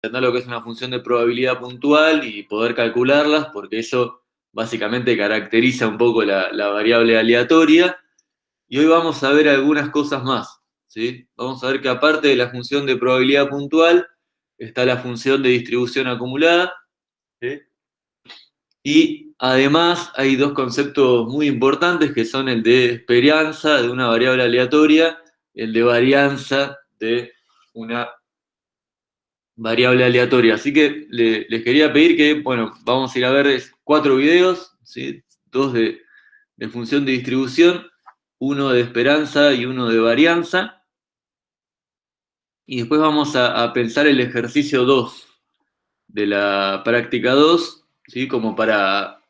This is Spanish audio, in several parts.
entender lo que es una función de probabilidad puntual y poder calcularlas, porque eso básicamente caracteriza un poco la variable aleatoria. Y hoy vamos a ver algunas cosas más, ¿sí? Vamos a ver que aparte de la función de probabilidad puntual, está la función de distribución acumulada, ¿sí? Y además hay dos conceptos muy importantes que son el de esperanza de una variable aleatoria, el de varianza de una variable aleatoria. Así que les quería pedir que, bueno, vamos a ir a ver 4 videos, ¿sí? 2 de función de distribución, uno de esperanza y uno de varianza. Y después vamos a pensar el ejercicio 2 de la práctica 2, ¿sí? Como para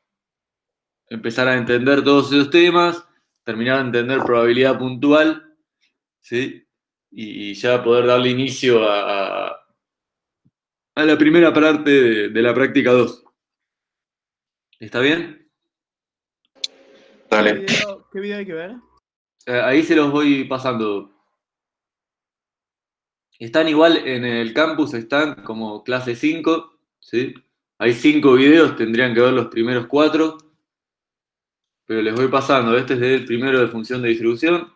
empezar a entender todos esos temas, terminar de entender probabilidad puntual, ¿sí? Y ya poder darle inicio a la primera parte de la práctica 2. ¿Está bien? Dale. ¿Qué video hay que ver? Ahí se los voy pasando. Están igual en el campus, están como clase 5, ¿sí? Hay 5 videos, tendrían que ver los primeros 4, pero les voy pasando. Este es el primero de función de distribución.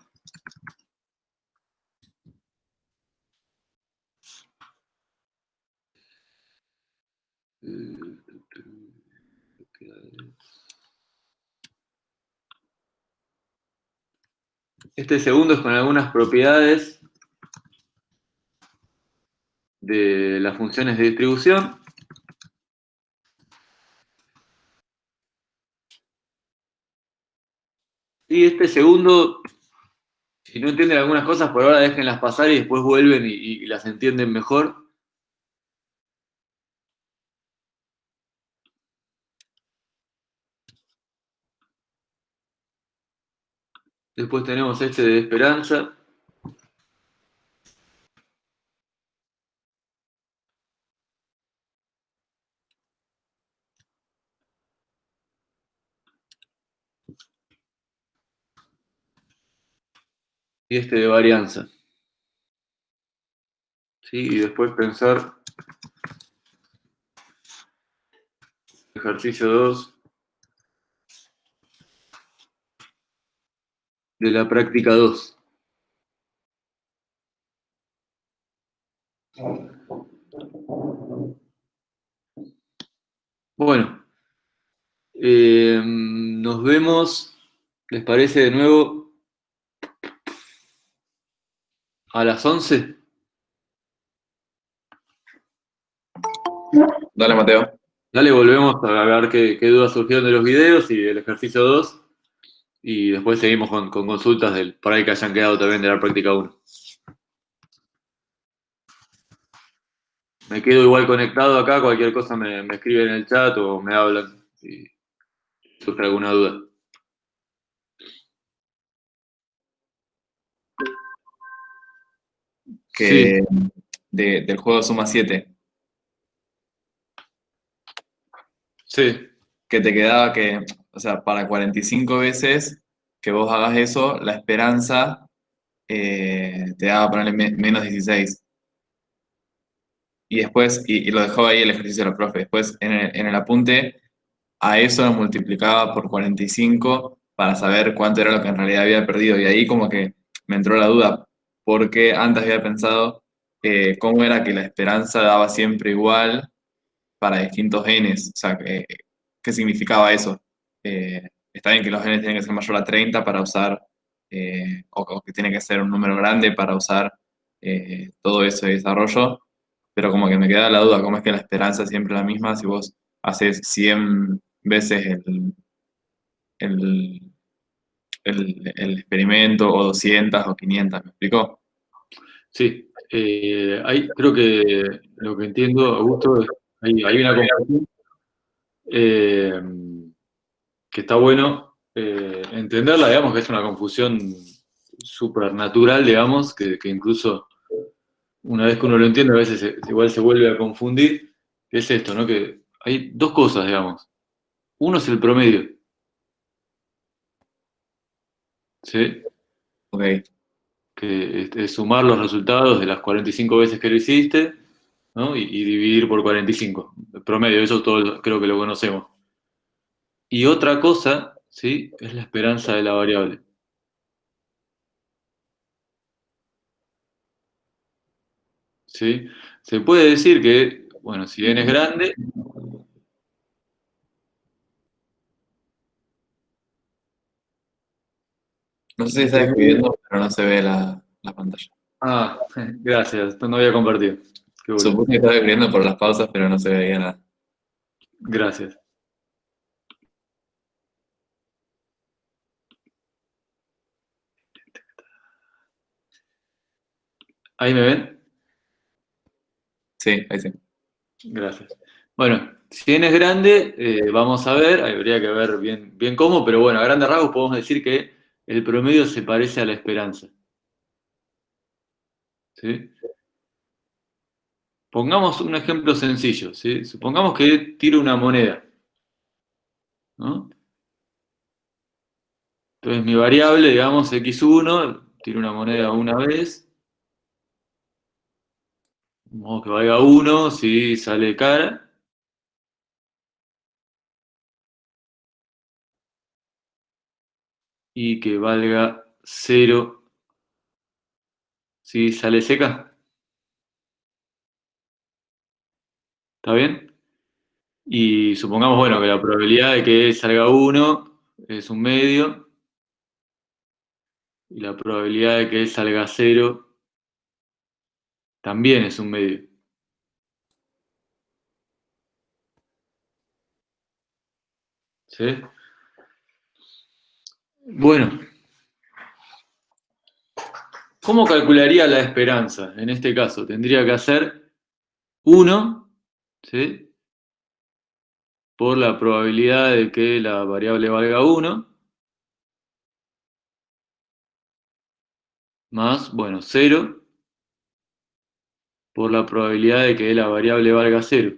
Este segundo es con algunas propiedades de las funciones de distribución. Y este segundo, si no entienden algunas cosas, por ahora déjenlas pasar y después vuelven y las entienden mejor. Después tenemos este de esperanza. Y este de varianza. ¿Sí? Y después pensar ejercicio 2 de la práctica 2. Bueno, nos vemos, ¿les parece de nuevo a las 11? Dale, Mateo. Dale, volvemos a ver qué dudas surgieron de los videos y del ejercicio 2. Y después seguimos con consultas por ahí que hayan quedado también de la práctica 1. Me quedo igual conectado acá, cualquier cosa me escriben en el chat o me hablan si surge alguna duda. Que Sí, del juego Suma 7, sí, que te quedaba que, o sea, para 45 veces que vos hagas eso, la esperanza te daba ponerle menos 16. Y después, y lo dejó ahí el ejercicio de la profe. Después en el apunte, a eso lo multiplicaba por 45 para saber cuánto era lo que en realidad había perdido. Y ahí como que me entró la duda, porque antes había pensado cómo era que la esperanza daba siempre igual para distintos n's. O sea, ¿qué significaba eso? Está bien que los n's tienen que ser mayor a 30 para usar, o que tiene que ser un número grande para usar todo ese desarrollo, pero como que me queda la duda, ¿cómo es que la esperanza es siempre la misma si vos haces 100 veces el, el experimento o 200 o 500? ¿Me explicó? sí. Creo que lo que entiendo, Augusto, es hay una confusión eh, que está bueno entenderla, digamos que es una confusión supernatural, digamos, que incluso una vez que uno lo entiende, a veces igual se vuelve a confundir, que es esto, ¿no? Que hay dos cosas, digamos. Uno es el promedio, ¿sí? Ok, Que es sumar los resultados de las 45 veces que lo hiciste, ¿no? Y dividir por 45. El promedio, eso todo creo que lo conocemos. Y otra cosa, ¿sí? Es la esperanza de la variable. ¿Sí? Se puede decir que, bueno, si n es grande, No sé si estás escribiendo, pero no se ve la pantalla. ah, gracias, no había compartido. Qué bueno. Supuse que estaba escribiendo por las pausas, pero no se veía nada. Gracias. ¿Ahí me ven? Sí, ahí sí. Gracias. Bueno, si n es grande, vamos a ver, habría que ver bien, bien cómo, pero bueno, a grandes rasgos podemos decir que el promedio se parece a la esperanza. ¿Sí? Pongamos un ejemplo sencillo, ¿sí? Supongamos que tiro una moneda, ¿no? Entonces mi variable, digamos, x1, tiro una moneda una vez, de modo que valga 1 si sale cara, y que valga 0 si sale seca. ¿Está bien? Y supongamos, bueno, que la probabilidad de que salga 1 es un medio, y la probabilidad de que salga 0 también es un medio. ¿Sí? Bueno, ¿cómo calcularía la esperanza? En este caso, tendría que hacer 1, ¿sí? Por la probabilidad de que la variable valga 1, más, bueno, 0 por la probabilidad de que la variable valga 0.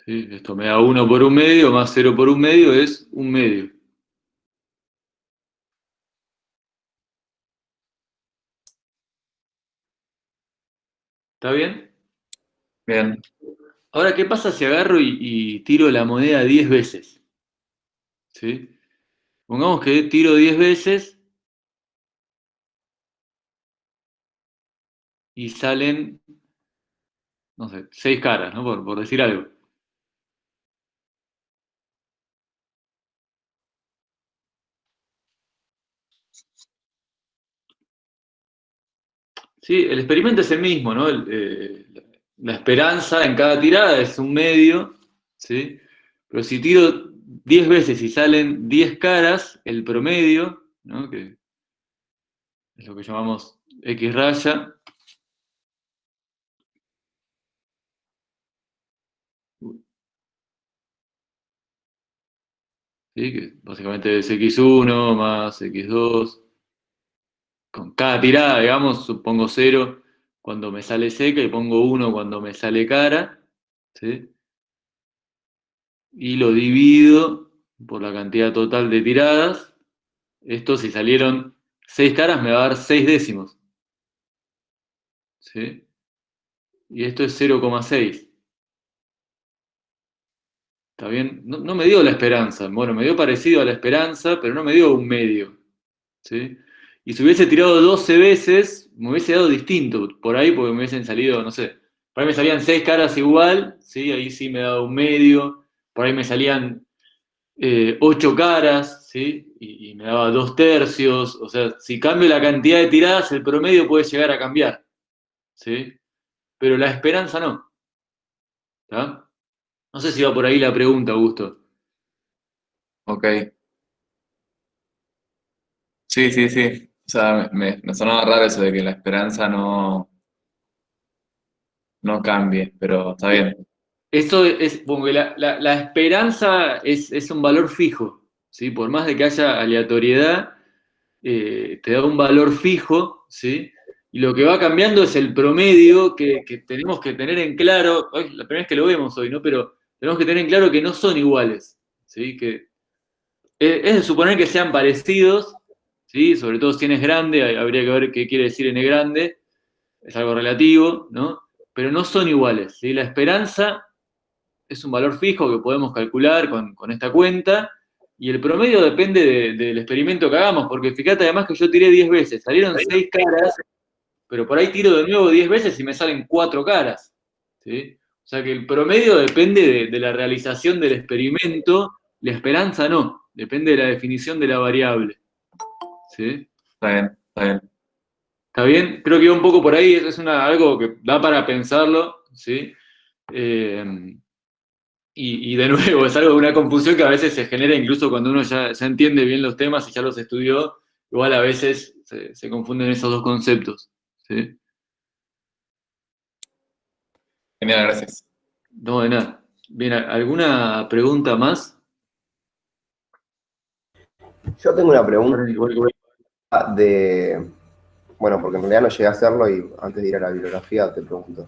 ¿Sí? Esto me da 1 por un medio más 0 por un medio es un medio. ¿Está bien? Bien. Ahora, ¿qué pasa si agarro y tiro la moneda 10 veces? ¿Sí? Pongamos que tiro 10 veces y salen, no sé, 6 caras, ¿no? Por decir algo. Sí, el experimento es el mismo, ¿no? La esperanza en cada tirada es un medio, ¿sí? Pero si tiro 10 veces y salen 10 caras, el promedio, ¿no? Que es lo que llamamos X raya, ¿sí? Que básicamente es X1 más X2. Con cada tirada, digamos, pongo 0 cuando me sale seca y pongo 1 cuando me sale cara, ¿sí? Y lo divido por la cantidad total de tiradas. Esto, si salieron 6 caras, me va a dar 6 décimos, ¿sí? Y esto es 0,6. ¿Está bien? No, no me dio la esperanza. Bueno, me dio parecido a la esperanza, pero no me dio un medio, ¿sí? Y si hubiese tirado 12 veces, me hubiese dado distinto por ahí, porque me hubiesen salido, no sé, por ahí me salían 6 caras igual, ¿sí? Ahí sí me daba un medio, por ahí me salían 8 caras, ¿sí? Y me daba 2 tercios, o sea, si cambio la cantidad de tiradas, el promedio puede llegar a cambiar, ¿sí? Pero la esperanza no, ¿está? No sé si va por ahí la pregunta, Augusto. Ok. Sí, sí, sí. O sea, me sonaba raro eso de que la esperanza no cambie, pero está bien. Eso es, porque la esperanza es un valor fijo, ¿sí? Por más de que haya aleatoriedad, te da un valor fijo, ¿sí? Y lo que va cambiando es el promedio que tenemos que tener en claro, hoy, la primera vez que lo vemos hoy, ¿no? Pero tenemos que tener en claro que no son iguales, ¿sí? Que es de suponer que sean parecidos, ¿sí? Sobre todo si n es grande, habría que ver qué quiere decir n grande, es algo relativo, ¿no? Pero no son iguales, ¿sí? La esperanza es un valor fijo que podemos calcular con esta cuenta, y el promedio depende del experimento que hagamos, porque fíjate además que yo tiré 10 veces, salieron 6 caras, pero por ahí tiro de nuevo 10 veces y me salen 4 caras, ¿sí? O sea que el promedio depende de la realización del experimento, la esperanza no, depende de la definición de la variable, ¿sí? Está bien, está bien. ¿Está bien? Creo que va un poco por ahí, es algo que da para pensarlo, ¿sí? Eh, y de nuevo, es algo de una confusión que a veces se genera incluso cuando uno ya entiende bien los temas y ya los estudió, igual a veces se confunden esos dos conceptos, ¿sí? Genial, gracias. No, de nada. Bien, ¿alguna pregunta más? Yo tengo una pregunta Igual que voy. de, bueno, porque en realidad no llegué a hacerlo y antes de ir a la bibliografía te pregunto,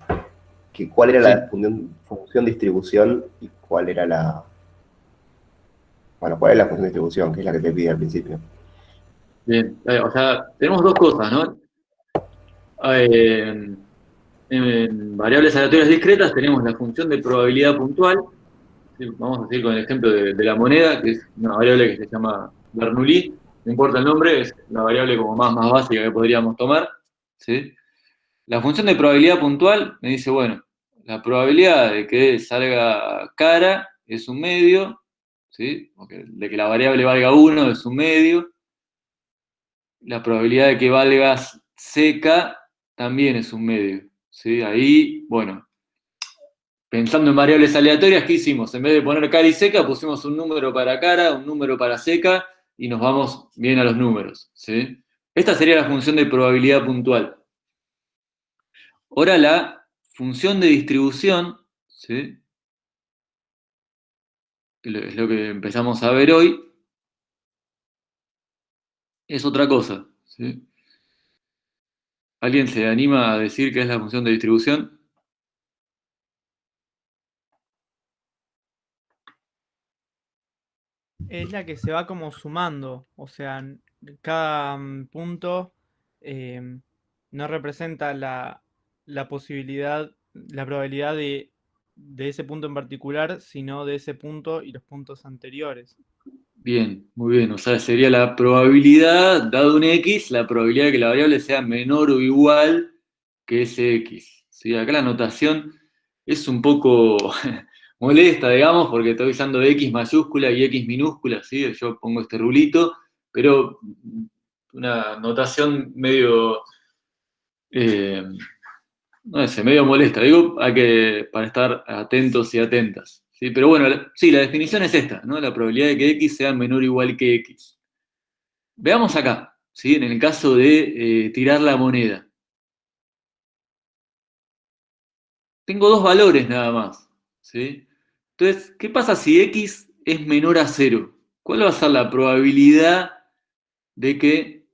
que ¿cuál era Sí, la función distribución y cuál era cuál es la función distribución, que es la que te pide al principio? bien. O sea, tenemos dos cosas, ¿no? Eh, en variables aleatorias discretas tenemos la función de probabilidad puntual. Sí, vamos a seguir con el ejemplo de la moneda, que es una variable que se llama Bernoulli. No importa el nombre, es la variable como más básica que podríamos tomar, ¿sí? La función de probabilidad puntual me dice, bueno, la probabilidad de que salga cara es un medio, ¿sí? De que la variable valga 1 es un medio. La probabilidad de que valgas seca también es un medio, ¿sí? Ahí, bueno, pensando en variables aleatorias, ¿qué hicimos? En vez de poner cara y seca, pusimos un número para cara, un número para seca, y nos vamos bien a los números, ¿sí? Esta sería la función de probabilidad puntual. Ahora la función de distribución, ¿sí? Es lo que empezamos a ver hoy, es otra cosa, ¿sí? ¿Alguien se anima a decir qué es la función de distribución? Es la que se va como sumando, o sea, cada punto eh, no representa la posibilidad, la probabilidad de ese punto en particular, sino de ese punto y los puntos anteriores. Bien, muy bien. O sea, sería la probabilidad, dado un X, la probabilidad de que la variable sea menor o igual que ese X. ¿Sí? Acá la notación es un poco molesta, digamos, porque estoy usando X mayúscula y X minúscula, ¿sí? Yo pongo este rulito, pero una notación medio, eh, no sé, medio molesta. Digo, para estar atentos y atentas. ¿Sí? Pero bueno, sí, la definición es esta, ¿no? La probabilidad de que X sea menor o igual que X. Veamos acá, ¿sí? En el caso de tirar la moneda. Tengo dos valores nada más, ¿sí? Entonces, ¿qué pasa si X es menor a cero? ¿Cuál va a ser la probabilidad de que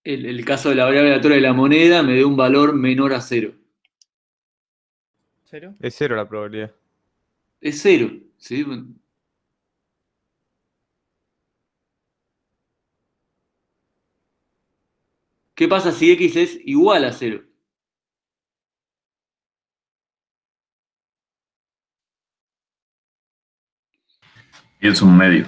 el caso de la variable aleatoria de la moneda me dé un valor menor a cero? ¿Cero? Es cero la probabilidad. Es cero, ¿sí? ¿Qué pasa si X es igual a cero? Y es un medio.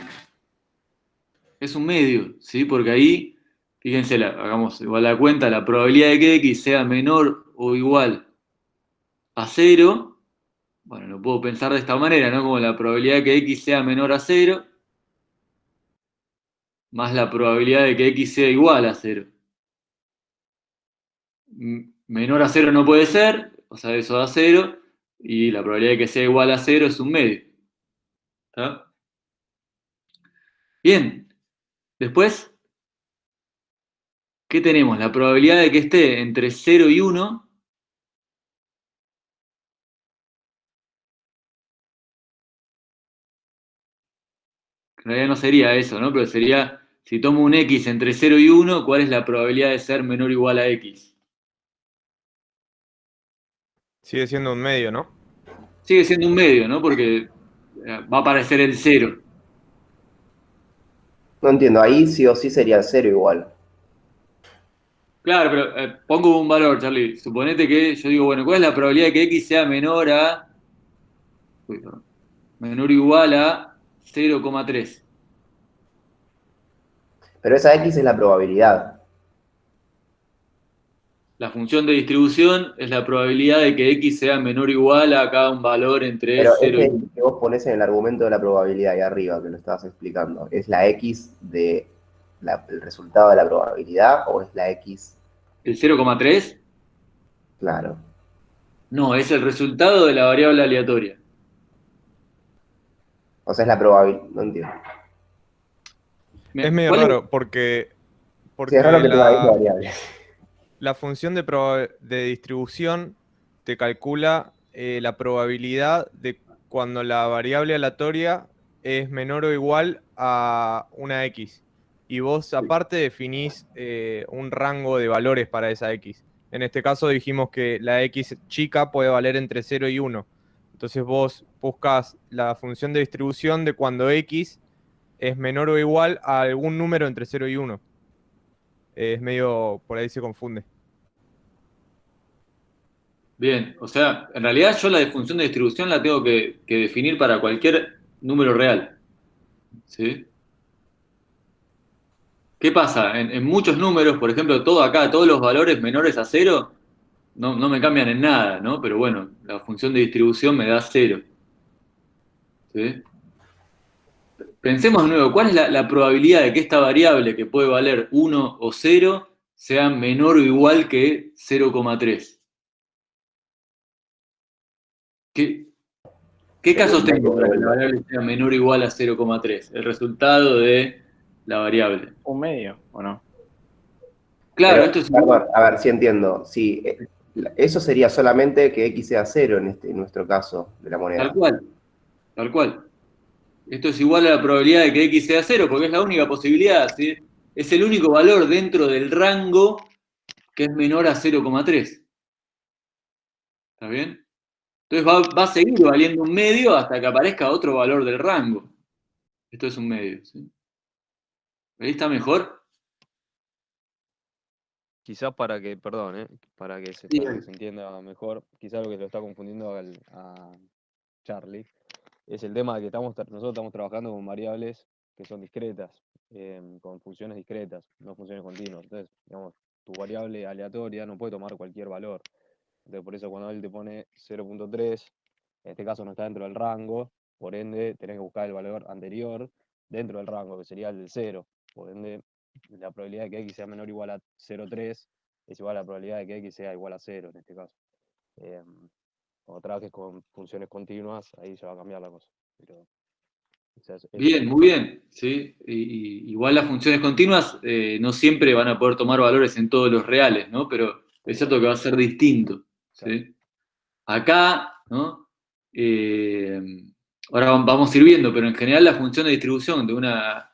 Es un medio, ¿sí? Porque ahí, fíjense, hagamos igual la cuenta, la probabilidad de que X sea menor o igual a cero, bueno, lo puedo pensar de esta manera, ¿no? Como la probabilidad de que X sea menor a cero, más la probabilidad de que X sea igual a cero. Menor a cero no puede ser, o sea, eso da cero, y la probabilidad de que sea igual a cero es un medio. ¿Está? Bien, después, ¿qué tenemos? La probabilidad de que esté entre 0 y 1, en realidad no sería eso, ¿no? Pero sería, si tomo un X entre 0 y 1, ¿cuál es la probabilidad de ser menor o igual a X? Sigue siendo un medio, ¿no? Sigue siendo un medio, ¿no? Porque va a aparecer el 0. No entiendo, ahí sí o sí sería cero igual. Claro, pero pongo un valor, Charlie. Suponete que yo digo, bueno, ¿cuál es la probabilidad de que X sea menor a... uy, perdón, menor o igual a 0,3? Pero esa X es la probabilidad. La función de distribución es la probabilidad de que X sea menor o igual a cada un valor entre Pero 0 y ese 1. que vos ponés en el argumento de la probabilidad ahí arriba, que lo estabas explicando, ¿es la X de el resultado de la probabilidad o es la X? ¿El 0,3? Claro. No, es el resultado de la variable aleatoria. O sea, es la probabilidad. No entiendo. Es medio ¿Cuál es? raro porque, Sí, es raro porque que tenga 20 la, variables. la función de distribución te calcula la probabilidad de cuando la variable aleatoria es menor o igual a una X. Y vos aparte definís un rango de valores para esa X. En este caso dijimos que la X chica puede valer entre 0 y 1. Entonces vos buscas la función de distribución de cuando X es menor o igual a algún número entre 0 y 1. Es medio, por ahí se confunde. Bien, o sea, en realidad yo la función de distribución la tengo que definir para cualquier número real. ¿Sí? ¿Qué pasa? En muchos números, por ejemplo, todo acá, todos los valores menores a 0, no me cambian en nada, ¿no? Pero bueno, la función de distribución me da 0. ¿Sí? Pensemos de nuevo, ¿cuál es la probabilidad de que esta variable que puede valer 1 o 0 sea menor o igual que 0,3? ¿Qué, qué Sería casos un medio tengo para que la seguro. variable sea menor o igual a 0,3? El resultado de la variable. Un medio, ¿o no? Claro, Pero, esto es igual. perdón, a ver si entiendo. Sí, eso sería solamente que X sea cero en nuestro caso de la Tal moneda. cual, tal cual. Esto es igual a la probabilidad de que X sea 0, porque es la única posibilidad, ¿sí? Es el único valor dentro del rango que es menor a 0,3. ¿Está bien? Entonces va a seguir valiendo un medio hasta que aparezca otro valor del rango. Esto es un medio, ¿sí? ¿Ahí está mejor? Quizás para que, perdón, para que Sí. para que se entienda mejor, quizás lo que lo está confundiendo a Charlie es el tema de que nosotros estamos trabajando con variables que son discretas, con funciones discretas, no funciones continuas. Entonces, digamos, tu variable aleatoria no puede tomar cualquier valor. Entonces, por eso cuando él te pone 0,3, en este caso no está dentro del rango, por ende tenés que buscar el valor anterior dentro del rango, que sería el del 0. Por ende, la probabilidad de que X sea menor o igual a 0,3 es igual a la probabilidad de que X sea igual a 0 en este caso. Cuando trabajes con funciones continuas, ahí ya va a cambiar la cosa. Pero, o sea, Bien, muy bien, ¿sí? Igual las funciones continuas no siempre van a poder tomar valores en todos los reales, ¿no? Pero es cierto que va a ser distinto, ¿sí? Acá, ¿no? Ahora vamos a ir viendo, pero en general la función de distribución de una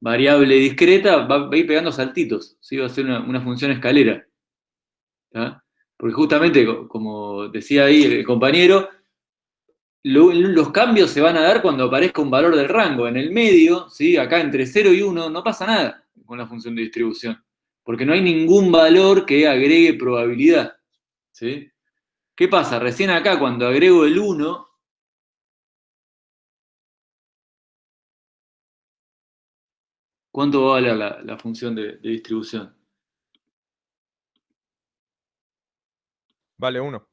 variable discreta va a ir pegando saltitos, ¿sí? Va a ser una función escalera, ¿tá? Porque justamente, como decía ahí el compañero, los cambios se van a dar cuando aparezca un valor del rango. En el medio, ¿sí? Acá entre 0 y 1, no pasa nada con la función de distribución, porque no hay ningún valor que agregue probabilidad, ¿sí? ¿Qué pasa? Recién acá, cuando agrego el 1, ¿cuánto va a valer la función de distribución? Vale 1.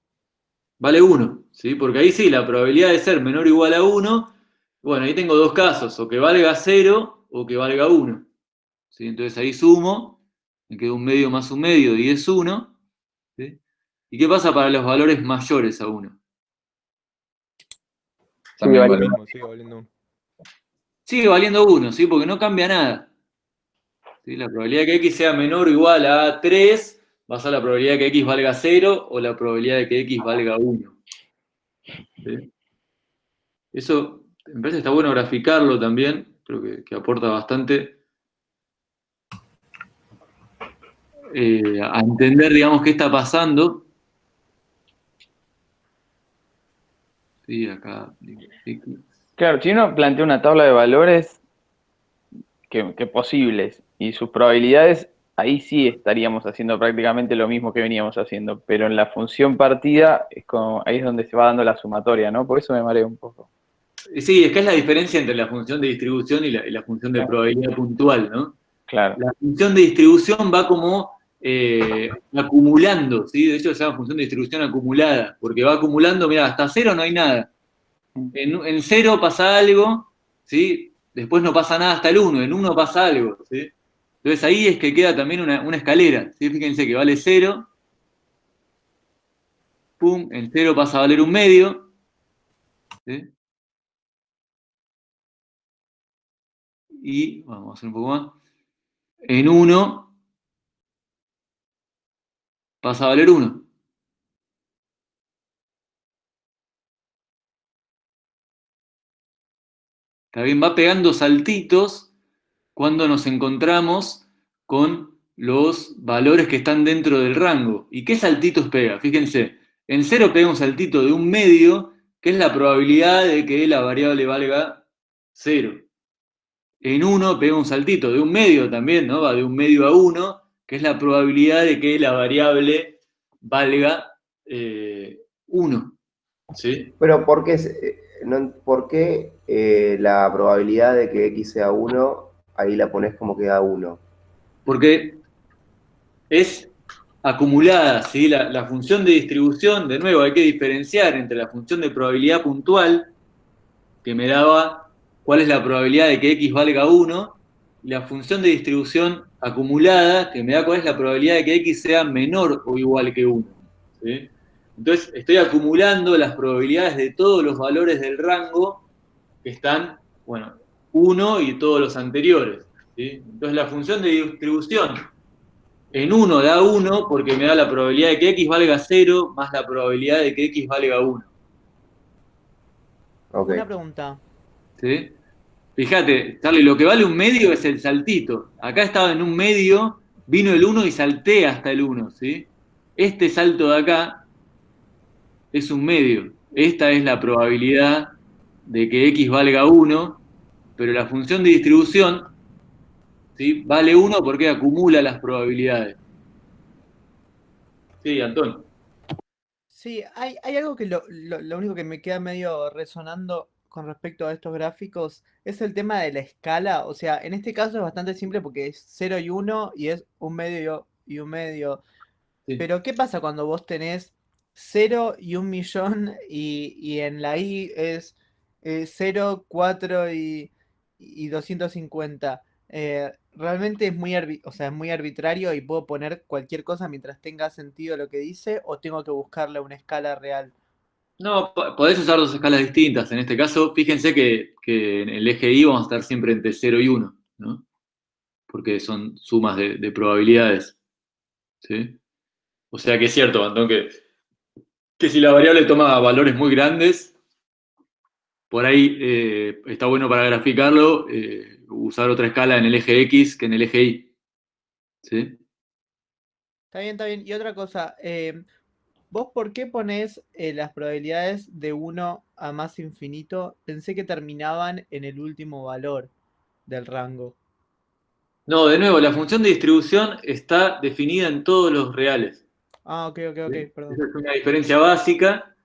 Vale 1, ¿sí? Porque ahí sí, la probabilidad de ser menor o igual a 1, bueno, ahí tengo dos casos, o que valga 0 o que valga 1, ¿sí? Entonces ahí sumo, me queda un medio más un medio y es 1, ¿sí? ¿Y qué pasa para los valores mayores a 1? También Lo vale mismo, sigue valiendo 1. Sigue valiendo 1, ¿sí? Porque no cambia nada, ¿sí? La probabilidad de que X sea menor o igual a 3 va a ser la probabilidad de que X valga 0 o la probabilidad de que X valga 1, ¿sí? Eso me parece que está bueno graficarlo también, creo que aporta bastante a entender, digamos, qué está pasando. Sí, acá. Claro, si uno plantea una tabla de valores que posibles y sus probabilidades ahí sí estaríamos haciendo prácticamente lo mismo que veníamos haciendo, pero en la función partida ahí es donde se va dando la sumatoria, ¿no? Por eso me mareo un poco. Sí, es que es la diferencia entre la función de distribución y la función de probabilidad puntual, ¿no? Claro. La función de distribución va como acumulando, ¿sí? De hecho se llama función de distribución acumulada, porque va acumulando, mira, hasta cero no hay nada. En cero pasa algo, ¿sí? Después no pasa nada hasta el 1, en 1 pasa algo, ¿sí? Entonces ahí es que queda también una escalera, ¿sí? Fíjense que vale 0, pum, en 0 pasa a valer 1/2, ¿sí? Y vamos a hacer un poco más. En 1 pasa a valer 1. ¿Está bien? Va pegando saltitos cuando nos encontramos con los valores que están dentro del rango. ¿Y qué saltitos pega? Fíjense, en 0 pega un saltito de 1/2, que es la probabilidad de que la variable valga 0. En 1 pega un saltito de 1/2 también, ¿no? Va de 1/2 a 1, que es la probabilidad de que la variable valga 1. ¿Sí? Pero ¿por qué la probabilidad de que x sea 1, ahí la pones como que da 1? Porque es acumulada, ¿sí? La función de distribución, de nuevo, hay que diferenciar entre la función de probabilidad puntual, que me daba cuál es la probabilidad de que x valga 1, y la función de distribución acumulada, que me da cuál es la probabilidad de que x sea menor o igual que 1. ¿Sí? Entonces, estoy acumulando las probabilidades de todos los valores del rango que están, bueno, 1 y todos los anteriores. ¿Sí? Entonces, la función de distribución en 1 da 1 porque me da la probabilidad de que x valga 0 más la probabilidad de que x valga 1. Ok. Una pregunta. ¿Sí? Fíjate, Charlie, lo que vale 1/2 es el saltito. Acá estaba en 1/2, vino el 1 y salté hasta el 1, ¿sí? Este salto de acá es 1/2. Esta es la probabilidad de que x valga 1, pero la función de distribución, ¿sí? Vale 1 porque acumula las probabilidades. Sí, Antonio. Sí, hay algo que lo único que me queda medio resonando con respecto a estos gráficos es el tema de la escala. O sea, en este caso es bastante simple porque es 0 y 1 y es 1/2 y 1/2. Sí. Pero ¿qué pasa cuando vos tenés 0 y 1.000.000 y en la i es 0, 4 y 250? ¿Realmente es o sea, es muy arbitrario y puedo poner cualquier cosa mientras tenga sentido lo que dice o tengo que buscarle una escala real? No, podés usar dos escalas distintas. En este caso, fíjense que en el eje Y vamos a estar siempre entre 0 y 1, ¿no? Porque son sumas de probabilidades. ¿Sí? O sea que es cierto, Antón, que si la variable toma valores muy grandes, por ahí está bueno para graficarlo usar otra escala en el eje X que en el eje Y. ¿Sí? Está bien, está bien. Y otra cosa, ¿vos por qué ponés las probabilidades de 1 a más infinito? Pensé que terminaban en el último valor del rango. No, de nuevo, la función de distribución está definida en todos los reales. Ah, ok, ¿Sí? perdón. Esa es una diferencia básica.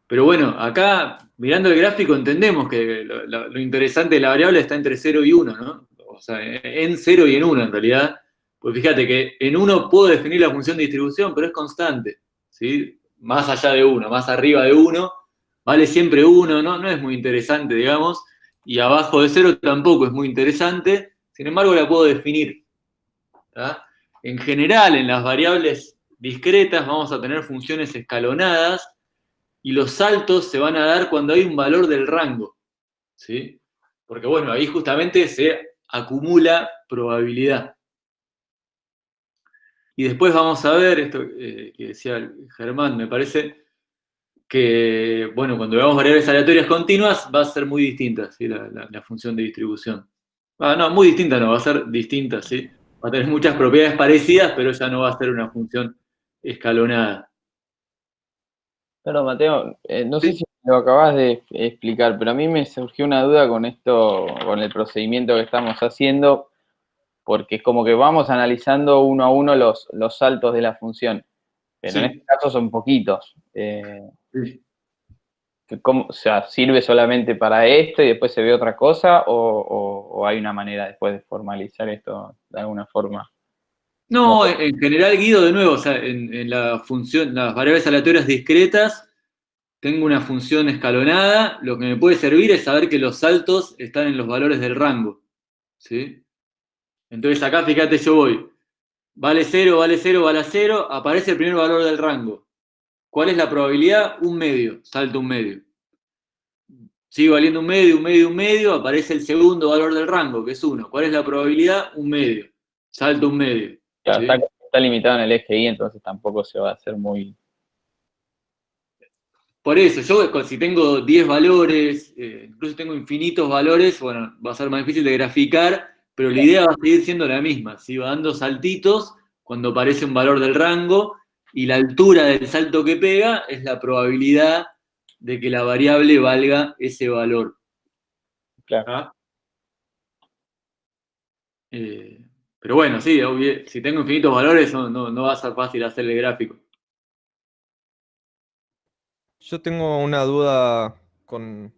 Pero bueno, acá, mirando el gráfico, entendemos que lo interesante de la variable está entre 0 y 1, ¿no? O sea, en 0 y en 1 en realidad. Pues fíjate que en 1 puedo definir la función de distribución, pero es constante, ¿sí? Más allá de 1, más arriba de 1, vale siempre 1, ¿no? No es muy interesante, digamos, y abajo de 0 tampoco es muy interesante, sin embargo la puedo definir. ¿Tá? En general, en las variables discretas vamos a tener funciones escalonadas, y los saltos se van a dar cuando hay un valor del rango, ¿sí? Porque bueno, ahí justamente se acumula probabilidad. Y después vamos a ver esto que decía Germán, me parece que, bueno, cuando veamos variables aleatorias continuas va a ser muy distinta, ¿sí? La función de distribución. No, muy distinta no, va a ser distinta, ¿sí? Va a tener muchas propiedades parecidas, pero ya no va a ser una función escalonada. Pero Mateo, no sé ¿Sí? si lo acabas de explicar, pero a mí me surgió una duda con esto, con el procedimiento que estamos haciendo, porque es como que vamos analizando uno a uno los saltos de la función, pero en Sí. este caso son poquitos. Sí. O sea, ¿sirve solamente para esto y después se ve otra cosa? ¿O hay una manera después de formalizar esto de alguna forma? No, en general, Guido, de nuevo, o sea, en la función, las variables aleatorias discretas, tengo una función escalonada, lo que me puede servir es saber que los saltos están en los valores del rango, ¿sí? Entonces acá, fíjate, yo voy, vale 0, vale 0, vale 0, aparece el primer valor del rango. ¿Cuál es la probabilidad? Un medio, salto un medio. Sigue valiendo un medio, un medio, un medio, aparece el segundo valor del rango, que es 1. ¿Cuál es la probabilidad? Un medio, salto un medio. Claro, ¿Sí? está limitado en el eje Y, entonces tampoco se va a hacer muy... Por eso, yo si tengo 10 valores, incluso tengo infinitos valores, bueno, va a ser más difícil de graficar, pero la idea va a seguir siendo la misma. ¿Sí? Va dando saltitos cuando aparece un valor del rango y la altura del salto que pega es la probabilidad de que la variable valga ese valor. Claro. ¿Ah? Pero bueno, sí, si tengo infinitos valores no va a ser fácil hacer el gráfico. Yo tengo una duda con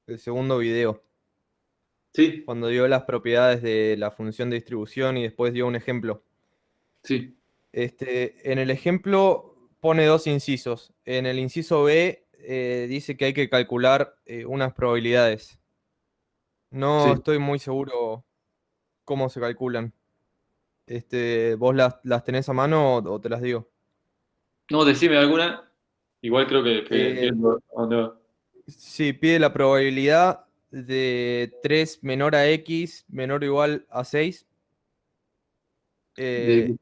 el segundo video, Sí, cuando dio las propiedades de la función de distribución y después dio un ejemplo. sí. En el ejemplo pone dos incisos. En el inciso B dice que hay que calcular unas probabilidades. No Sí. estoy muy seguro cómo se calculan. ¿Vos las tenés a mano o te las digo? No, decime alguna. Igual creo que Eh, entiendo a dónde va. sí, pide la probabilidad de 3 menor a x menor o igual a 6. De-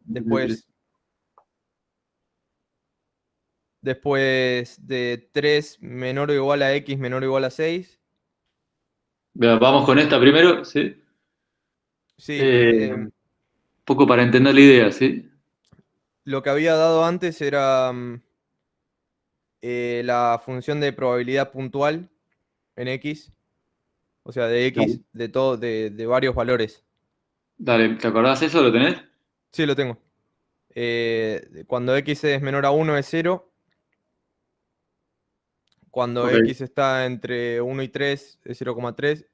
Después de 3 menor o igual a x menor o igual a 6. Vea, vamos con esta primero, ¿sí? Sí, Poco para entender la idea, ¿sí? lo que había dado antes era la función de probabilidad puntual en x, o sea, de Dale, x de todo, de varios valores. dale, ¿te acordás eso? ¿Lo tenés? Sí, lo tengo. Cuando x es menor a 1 es 0. Cuando Ok. x está entre 1 y 3 es 0,3.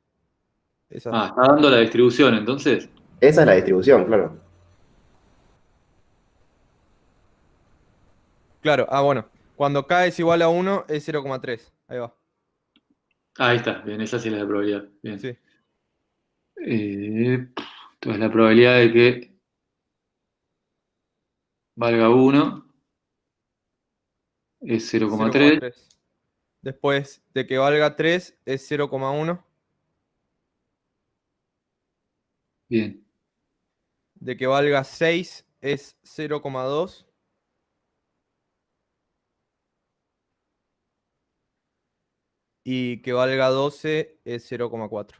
Esa. Ah, está dando la distribución, entonces. Esa es la distribución, claro. Claro, bueno. Cuando k es igual a 1 es 0,3. Ahí va. Ahí está, bien, esa sí es la probabilidad. Bien. Sí. Entonces la probabilidad de que valga 1 es 0,3. 0,3. Después de que valga 3 es 0,1. Bien. De que valga 6 es 0,2. Y que valga 12 es 0,4.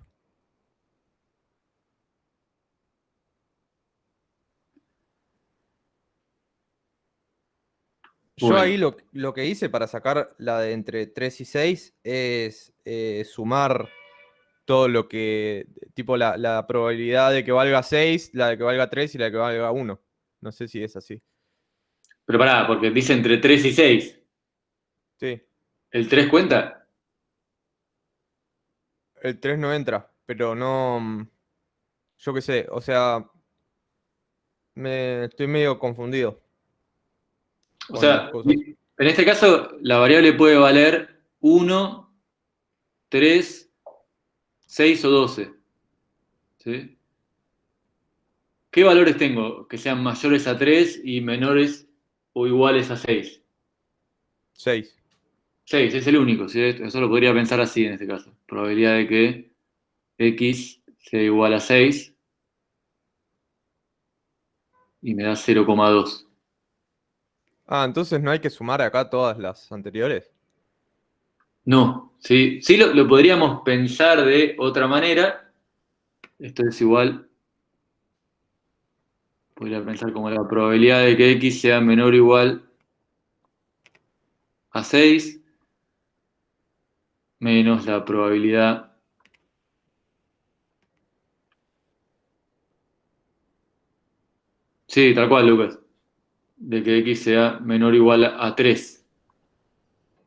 Yo Bueno. ahí lo que hice para sacar la de entre 3 y 6 es sumar todo lo que, tipo la probabilidad de que valga 6, la de que valga 3 y la de que valga 1. No sé si es así. Pero pará, porque dice entre 3 y 6. Sí, ¿El 3 cuenta? el 3 no entra, pero no, yo qué sé, o sea, me estoy medio confundido O con las sea, cosas. en este caso, la variable puede valer 1, 3, 6 o 12. ¿Sí? ¿Qué valores tengo que sean mayores a 3 y menores o iguales a 6? 6. 6 es el único, ¿sí? Eso lo podría pensar así en este caso. Probabilidad de que x sea igual a 6 y me da 0,2. Ah, entonces no hay que sumar acá todas las anteriores. No, sí, sí lo podríamos pensar de otra manera. Esto es igual, podría pensar como la probabilidad de que x sea menor o igual a 6 menos la probabilidad Sí, tal cual, Lucas. De que x sea menor o igual a 3.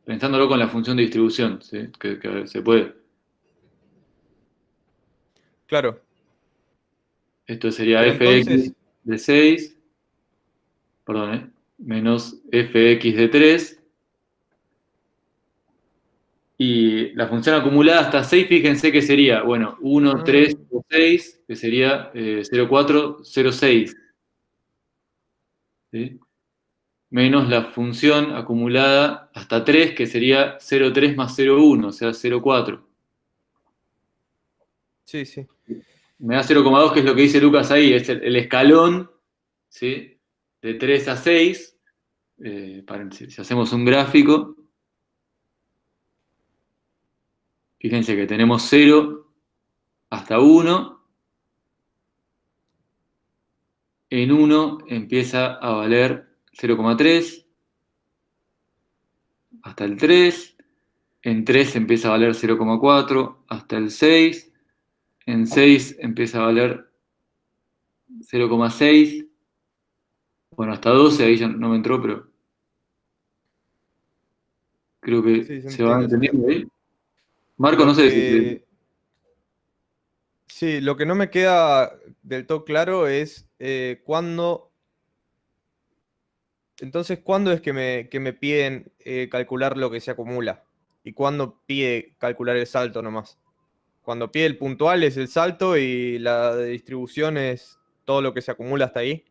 Pensándolo con la función de distribución, ¿sí? Que se puede. Claro. Esto sería Pero fx entonces, de 6, perdón, menos fx de 3. Y la función acumulada hasta 6, fíjense que sería, bueno, 1, 3 o 6, que sería 0, 4, 0, 6. ¿Sí? Menos la función acumulada hasta 3, que sería 0,3 más 0,1, o sea, 0,4. sí, sí. Me da 0,2, que es lo que dice Lucas ahí, es el escalón, ¿sí? De 3 a 6. Si hacemos un gráfico, fíjense que tenemos 0 hasta 1. En 1 empieza a valer 0,3 hasta el 3. En 3 empieza a valer 0,4 hasta el 6. En 6 empieza a valer 0,6. Bueno, hasta 12, ahí ya no me entró, pero creo que Sí, se se va entiende, se entendiendo entiende. ahí. Marco, no Lo sé si... que, sí, lo que no me queda del todo claro es cuándo. Entonces, ¿cuándo es que me piden calcular lo que se acumula? ¿Y cuándo pide calcular el salto nomás? Cuando pide el puntual es el salto y la de distribución es todo lo que se acumula hasta ahí.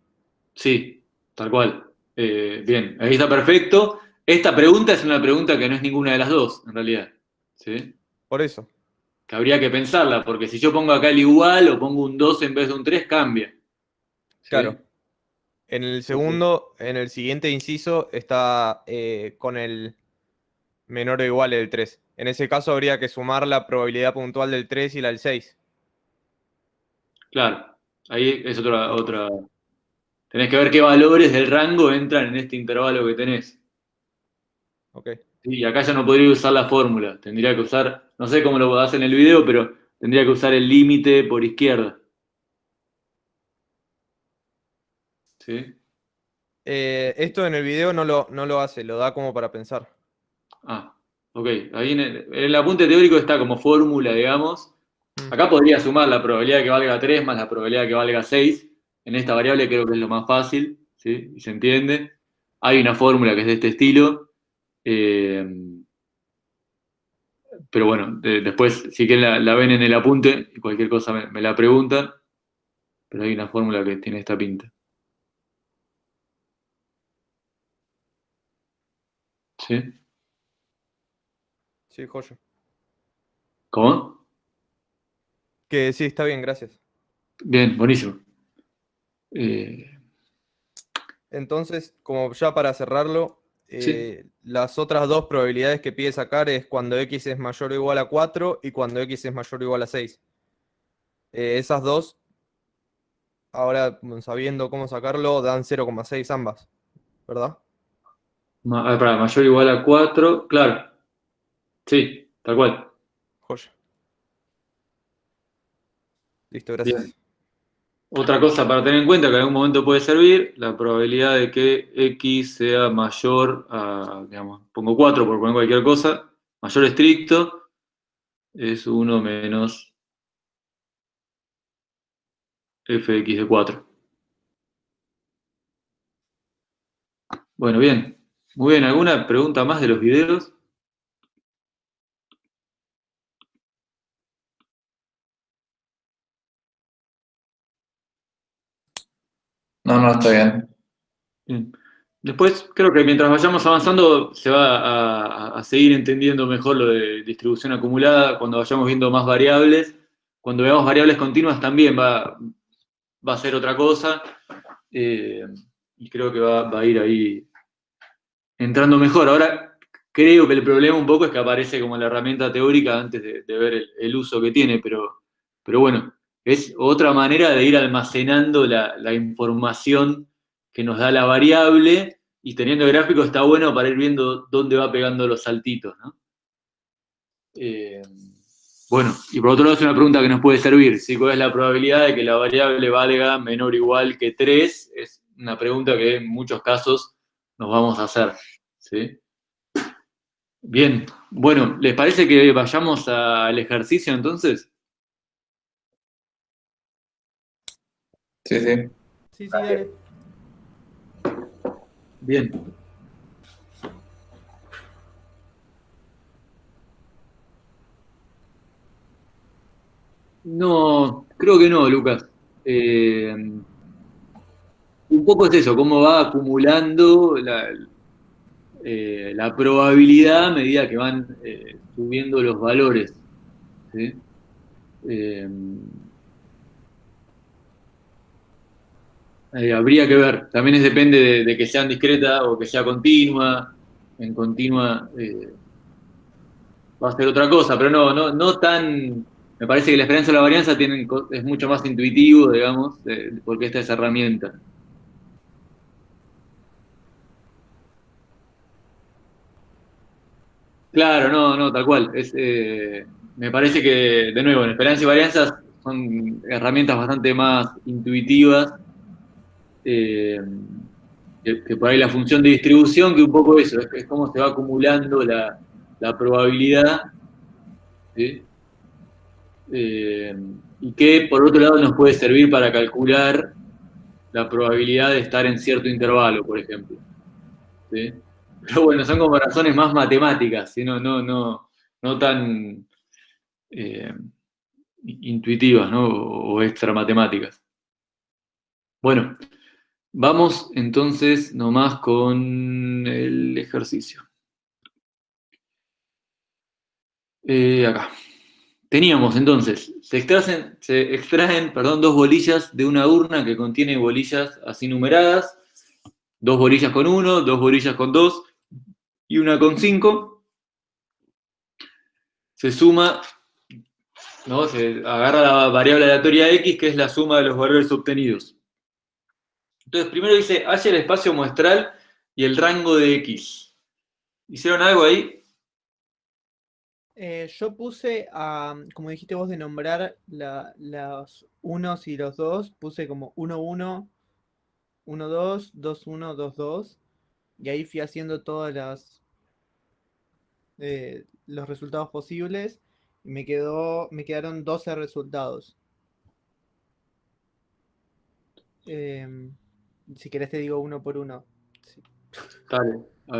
Sí, tal cual. Bien, ahí está perfecto. Esta pregunta es una pregunta que no es ninguna de las dos, en realidad. ¿Sí? Por eso. Que habría que pensarla, porque si yo pongo acá el igual o pongo un 2 en vez de un 3, cambia. ¿Sí? Claro. En el segundo, en el siguiente inciso está con el menor o igual del 3. En ese caso habría que sumar la probabilidad puntual del 3 y la del 6. Claro, ahí es otra. Tenés que ver qué valores del rango entran en este intervalo que tenés. Ok. Sí, y acá ya no podría usar la fórmula. Tendría que usar, no sé cómo lo hace en el video, pero tendría que usar el límite por izquierda. ¿Sí? Esto en el video no lo hace, lo da como para pensar. Ah, ok. Ahí en el apunte teórico está como fórmula, digamos. Mm. Acá podría sumar la probabilidad de que valga 3 más la probabilidad de que valga 6. En esta variable creo que es lo más fácil, ¿sí? Y se entiende. Hay una fórmula que es de este estilo. eh, pero bueno, después, si quieren la ven en el apunte, y cualquier cosa me la preguntan. Pero hay una fórmula que tiene esta pinta. ¿Sí? Sí, joyo. ¿Cómo? Que sí, está bien, gracias. Bien, buenísimo. Eh, Entonces, como ya para cerrarlo, sí, las otras dos probabilidades que pide sacar es cuando x es mayor o igual a 4 y cuando x es mayor o igual a 6. Esas dos, ahora sabiendo cómo sacarlo, dan 0,6 ambas, ¿verdad? para mayor o igual a 4, claro. Sí, tal cual. Joya. Listo, Bien. gracias. Otra cosa para tener en cuenta que en algún momento puede servir, la probabilidad de que x sea mayor a, digamos, pongo 4 por poner cualquier cosa, mayor estricto, es 1 menos fx de 4. Bueno, bien. Muy bien, ¿alguna pregunta más de los videos? No, está bien. Bien. Después, creo que mientras vayamos avanzando, se va a seguir entendiendo mejor lo de distribución acumulada, cuando vayamos viendo más variables. Cuando veamos variables continuas también va a ser otra cosa. Y creo que va a ir ahí entrando mejor. Ahora, creo que el problema un poco es que aparece como la herramienta teórica antes de ver el uso que tiene, pero bueno, es otra manera de ir almacenando la información que nos da la variable, y teniendo gráficos está bueno para ir viendo dónde va pegando los saltitos, ¿no? Bueno, y por otro lado es una pregunta que nos puede servir. ¿Sí? ¿Cuál es la probabilidad de que la variable valga menor o igual que 3? Es una pregunta que en muchos casos nos vamos a hacer, ¿sí? Bien, bueno, ¿les parece que vayamos al ejercicio entonces? Sí, sí. Sí, dale. Bien. No, creo que no, Lucas. Un poco es eso, cómo va acumulando la probabilidad a medida que van subiendo los valores, ¿sí? Eh, Habría que ver, también depende de que sean discreta o que sea continua. En continua va a ser otra cosa, pero no tan. Me parece que la esperanza de la varianza es mucho más intuitivo, digamos, porque esta es herramienta. Claro, no, tal cual. Me parece que, de nuevo, en esperanza y varianzas son herramientas bastante más intuitivas eh, que por ahí la función de distribución, que un poco eso, es cómo se va acumulando la probabilidad, ¿sí? Y que por otro lado nos puede servir para calcular la probabilidad de estar en cierto intervalo, por ejemplo, ¿sí? Pero bueno, son como razones más matemáticas, ¿sí? No tan intuitivas, ¿no? O extra matemáticas. Bueno, vamos entonces nomás con el ejercicio. Acá. Teníamos entonces, se extraen, perdón, dos bolillas de una urna que contiene bolillas así numeradas, dos bolillas con 1, dos bolillas con 2 y una con 5. Se suma, ¿no? Se agarra la variable aleatoria X, que es la suma de los valores obtenidos. Entonces, primero dice, halle el espacio muestral y el rango de X. ¿Hicieron algo ahí? Yo puse, como dijiste vos, de nombrar los unos y los dos, puse como 1, 1, 1, 2, 2, 1, 2, 2, y ahí fui haciendo todas los resultados posibles, y me quedaron 12 resultados. Si querés te digo uno por uno. Sí. Dale, a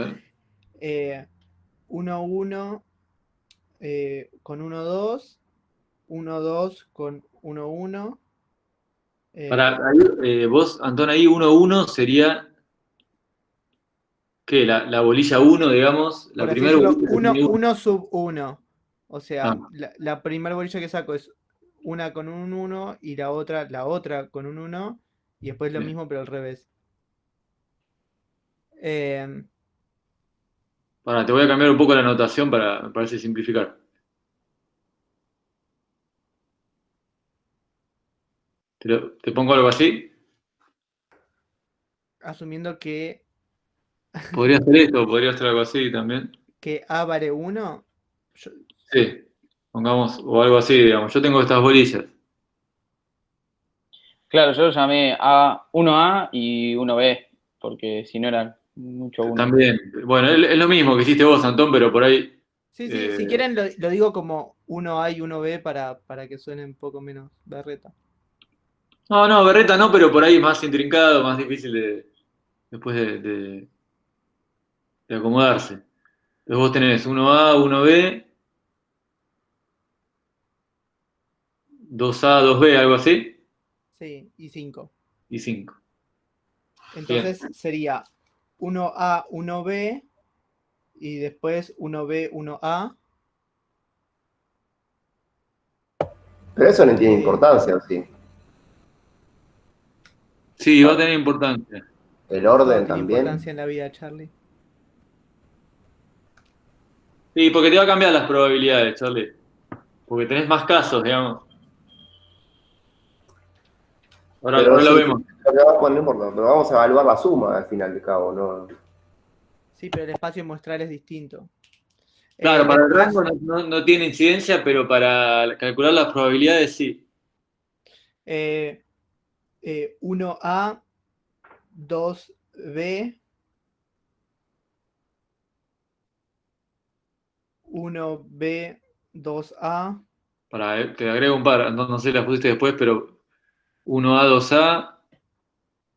ver. 1, 1 con 1, 2, 1, 2 con 1, 1. Para ahí, vos, Antón, ahí 1, 1 sería, ¿qué? La bolilla 1, digamos, la Por así primera decirlo, bolilla que tiene 1. 1 sub 1. O sea, Ah, la primera bolilla que saco es una con un 1 y la otra con un 1. Y después lo bien. mismo, pero al revés. Eh, Te voy a cambiar un poco la notación para, me parece, simplificar. Te pongo algo así. asumiendo que Podría ser esto, podría ser algo así también. A vale 1. Sí, pongamos, o algo así, digamos. Yo tengo estas bolillas. Claro, yo lo llamé A1A y 1B, porque si no eran mucho 1. También, bueno, es lo mismo que hiciste vos, Antón, pero por ahí. Sí, si quieren lo digo como 1A y 1B para que suene un poco menos berreta. No, berreta no, pero por ahí más intrincado, más difícil después de acomodarse. Entonces vos tenés 1A, 1B, 2A, 2B, algo así, Sí, y 5. y 5. Bien. Entonces sería 1A, 1B y después 1B, 1A. Pero eso no tiene Eh, importancia, ¿o sí? Sí, va a tener importancia. El Todo orden tiene también. importancia en la vida, Charlie. Sí, porque te va a cambiar las probabilidades, Charlie. Porque tenés más casos, digamos. Pero Ahora lo sí, vemos. bueno, no importa, pero vamos a evaluar la suma al final de cabo, ¿no? Sí, pero el espacio muestral es distinto. Claro, para el Después, rango no tiene incidencia, pero para calcular las probabilidades sí. 1A 2b, 1b, 2a, Te agrego un par, no sé si las pusiste después, pero 1A, 2A,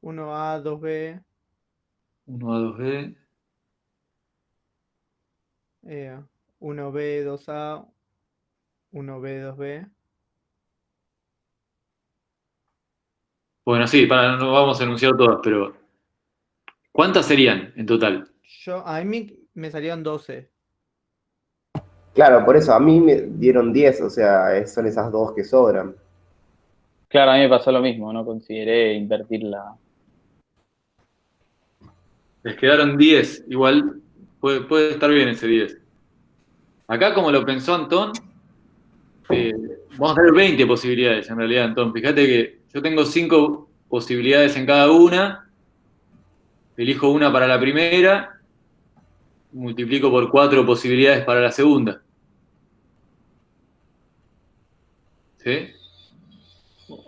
1a, 2b, 1A, 2B. 1b, 2a, 1b, 2b. Bueno, sí, no vamos a enunciar todas, pero ¿cuántas serían en total? A mí me salieron 12. Claro, por eso a mí me dieron 10, o sea, son esas dos que sobran. Claro, a mí me pasó lo mismo, no consideré invertirla. Les quedaron 10, igual puede estar bien ese 10. Acá, como lo pensó Antón, eh, vamos a tener 20 posibilidades en realidad, Antón. Fíjate que yo tengo 5 posibilidades en cada una, elijo una para la primera, multiplico por 4 posibilidades para la segunda. ¿Sí?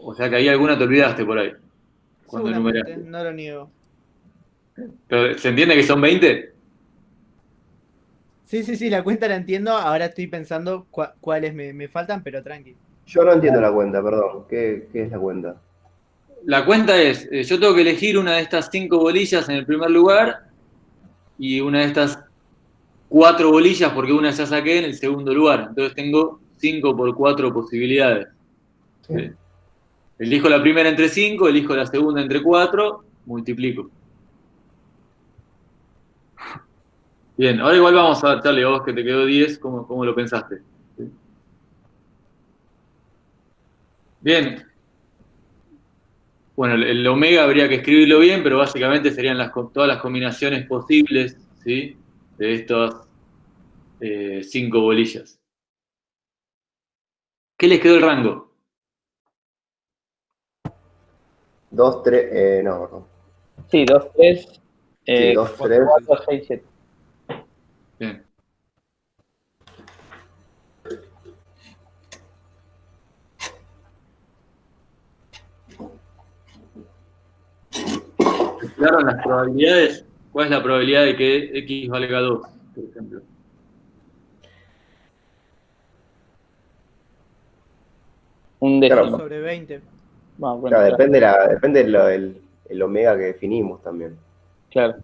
O sea que ahí alguna te olvidaste por ahí, cuando Seguramente, enumeraste. no lo niego. Pero, ¿se entiende que son 20? Sí, la cuenta la entiendo. Ahora estoy pensando cuáles me faltan, pero tranqui. Yo no entiendo la cuenta, perdón. ¿Qué es la cuenta? La cuenta es, yo tengo que elegir una de estas 5 bolillas en el primer lugar y una de estas 4 bolillas porque una ya saqué en el segundo lugar. Entonces tengo 5 por 4 posibilidades. ¿Sí? Elijo la primera entre 5, elijo la segunda entre 4, multiplico. Bien, ahora igual vamos a ver, Charlie, vos que te quedó 10, ¿cómo lo pensaste? ¿Sí? Bien, bueno, el omega habría que escribirlo bien, pero básicamente serían todas las combinaciones posibles, ¿sí? De estas 5 bolillas. ¿Qué les quedó el rango? 2, 3, no. Sí, 2, 3, Sí, 2, 3. 4, 6, 7. Bien. Claro, las probabilidades. ¿Cuál es la probabilidad de que x valga 2, por ejemplo? Un Claro, 2 décimo. sobre 20. Bueno, claro, claro, depende el omega que definimos también. claro.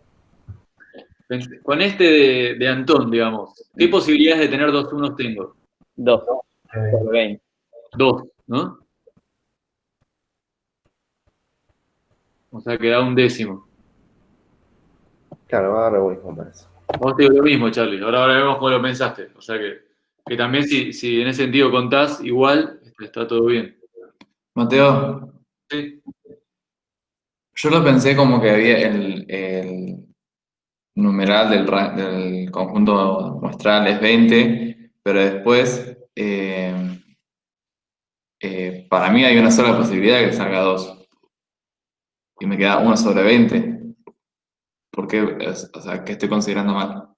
Con este de Antón, digamos, ¿qué posibilidades de tener dos unos tengo? 2 sobre 20. 2, ¿no? O sea, que da un décimo. Claro, va a dar lo mismo, me parece. Vos te digo lo mismo, Charlie. Ahora vemos cómo lo pensaste. O sea que también si en ese sentido contás, igual está todo bien. Mateo, Sí. yo lo pensé como que había el numeral del conjunto muestral es 20, pero después para mí hay una sola posibilidad de que salga 2 y me queda 1 sobre 20. ¿Por qué? O sea, ¿qué estoy considerando mal?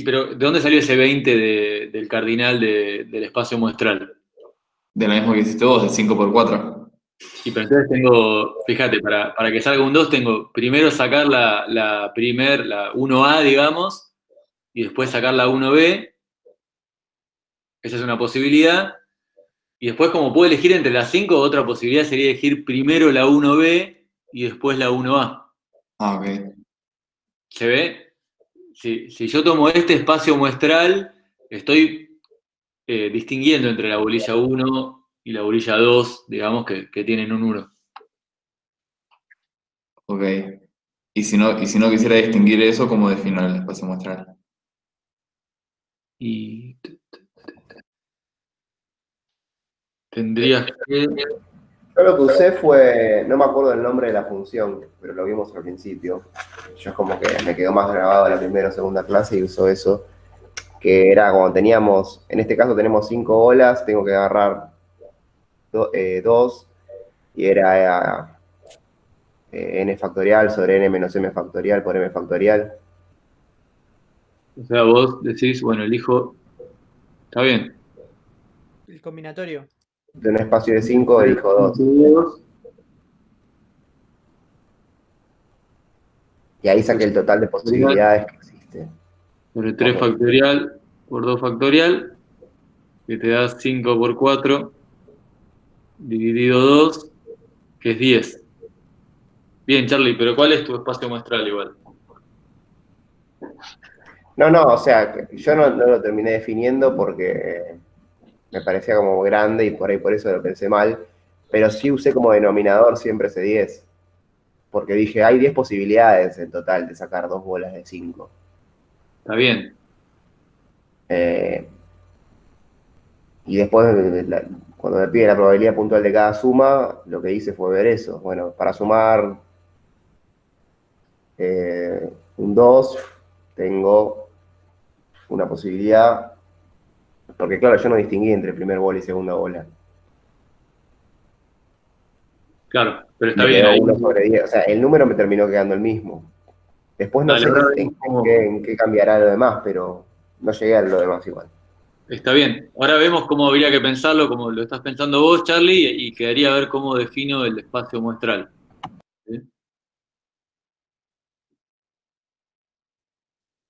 Pero ¿de dónde salió ese 20 del cardinal del espacio muestral? De lo mismo que hiciste vos, de 5 por 4. Y pero entonces tengo, fíjate, para que salga un 2 tengo primero sacar la 1A, digamos, y después sacar la 1B. Esa es una posibilidad. Y después, como puedo elegir entre las 5, otra posibilidad sería elegir primero la 1B y después la 1A. Ah, ok. ¿Se ve? Si yo tomo este espacio muestral, estoy distinguiendo entre la bolilla 1 y la bolilla 2, digamos, que tienen un 1. Ok. Y si no quisiera distinguir eso, ¿cómo defino el espacio muestral? Y tendrías que... Yo lo que usé fue, no me acuerdo el nombre de la función, pero lo vimos al principio. Yo es como que me quedó más grabado la primera o segunda clase y uso eso, que era cuando teníamos, en este caso tenemos 5 olas, tengo que agarrar 2 y era n factorial sobre n menos m factorial por m factorial. O sea, vos decís, bueno, elijo... Está bien. El combinatorio. De un espacio de 5 elijo 2. Y ahí saqué el total de posibilidades que existe. Sobre 3 Ok. factorial por 2 factorial, que te da 5 por 4, dividido 2, que es 10. Bien, Charlie, pero ¿cuál es tu espacio muestral igual? No, no, o sea, que yo no lo terminé definiendo porque me parecía como grande y por ahí por eso lo pensé mal, pero sí usé como denominador siempre ese 10, porque dije, hay 10 posibilidades en total de sacar dos bolas de 5. Está bien. Y después, cuando me pide la probabilidad puntual de cada suma, lo que hice fue ver eso. Bueno, para sumar un 2 tengo una posibilidad, porque claro, yo no distinguí entre primer bola y segunda bola. Claro, pero está Me bien quedó ahí. 1/10, o sea, el número me terminó quedando el mismo. Después no Dale, sé ahora en vemos cómo. en qué cambiará lo demás, pero no llegué a lo demás igual. Está bien. Ahora vemos cómo habría que pensarlo, como lo estás pensando vos, Charlie, y quedaría ver cómo defino el espacio muestral. ¿Sí?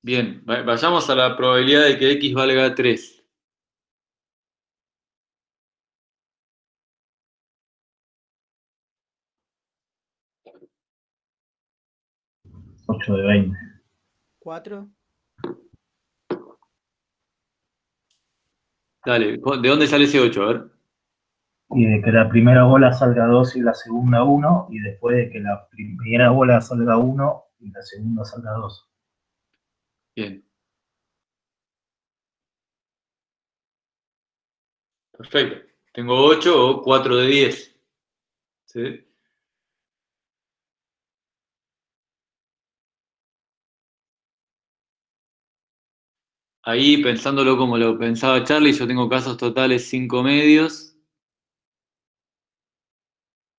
Bien, vayamos a la probabilidad de que x valga 3. Ocho de 20. 4. Dale, ¿de dónde sale ese 8? A ver. Y de que la primera bola salga 2 y la segunda 1, y después de que la primera bola salga 1 y la segunda salga 2. Bien, perfecto. Tengo 8 o 4 de 10. ¿Sí? Ahí, pensándolo como lo pensaba Charlie, yo tengo casos totales 5 medios.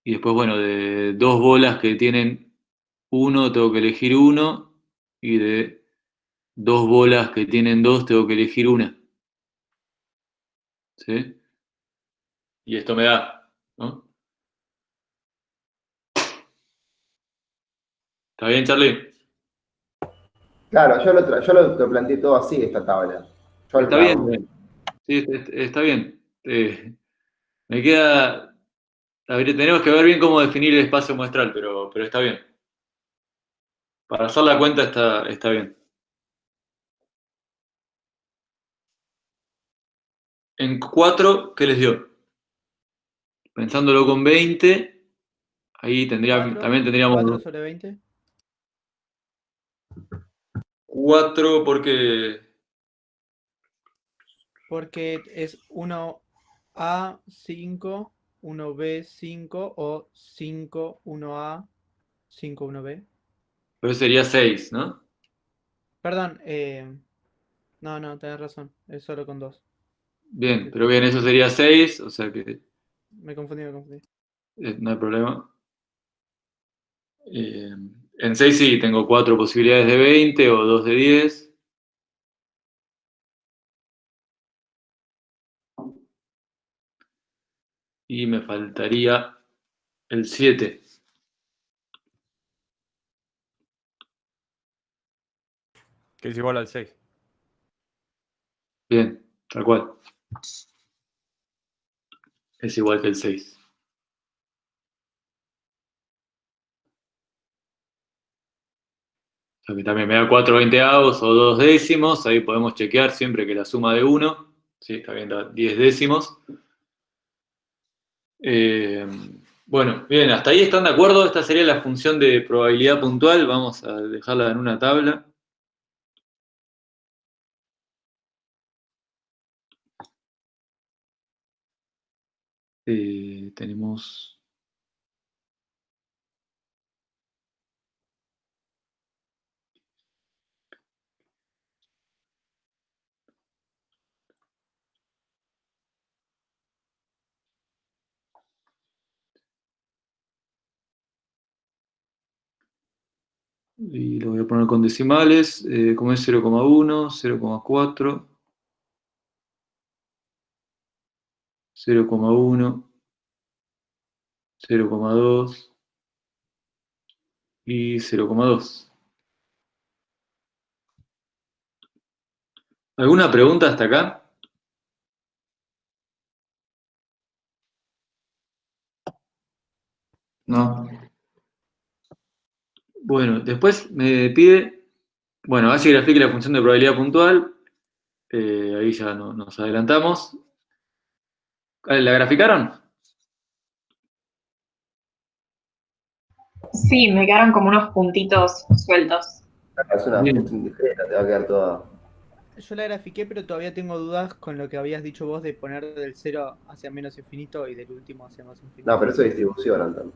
Y después, bueno, de 2 bolas que tienen 1, tengo que elegir uno. Y de 2 bolas que tienen 2, tengo que elegir una. ¿Sí? Y esto me da, ¿no? ¿Está bien, Charlie? Claro, yo lo planteé todo así, esta tabla. Yo Está bien, bien. Sí, está bien. Me queda. Tenemos que ver bien cómo definir el espacio muestral, pero está bien. Para hacer la cuenta está bien. En 4, ¿qué les dio? Pensándolo con 20, ahí también 4 tendríamos sobre 20. 4 porque. Porque es 1A5, 1B5 o 5, 1A, 5, 1B. Pero sería 6, ¿no? Perdón, no, tenés razón. Es solo con 2. Bien, pero bien, eso sería 6, o sea que Me confundí. no hay problema. Eh, en 6 sí, tengo 4 posibilidades de 20 o 2 de 10. Y me faltaría el 7. Que es igual al 6. Bien, tal cual. Es igual que el 6. O sea que también me da 4 veinteavos o 2 décimos. Ahí podemos chequear siempre que la suma de 1. Sí, está bien, da 10 décimos. Eh, bueno, bien, hasta ahí están de acuerdo. Esta sería la función de probabilidad puntual. Vamos a dejarla en una tabla. Tenemos. Y lo voy a poner con decimales. Como es 0,1, 0,4, 0,1, 0,2 y 0,2. ¿Alguna pregunta hasta acá? No. Bueno, después me pide, bueno, hace grafique la función de probabilidad puntual. Ahí ya nos adelantamos. ¿La graficaron? Sí, me quedaron como unos puntitos sueltos. Es una Bien. función discreta, te va a quedar toda. Yo la grafiqué, pero todavía tengo dudas con lo que habías dicho vos de poner del 0 hacia menos infinito y del último hacia más infinito. No, pero eso es distribución, Anton.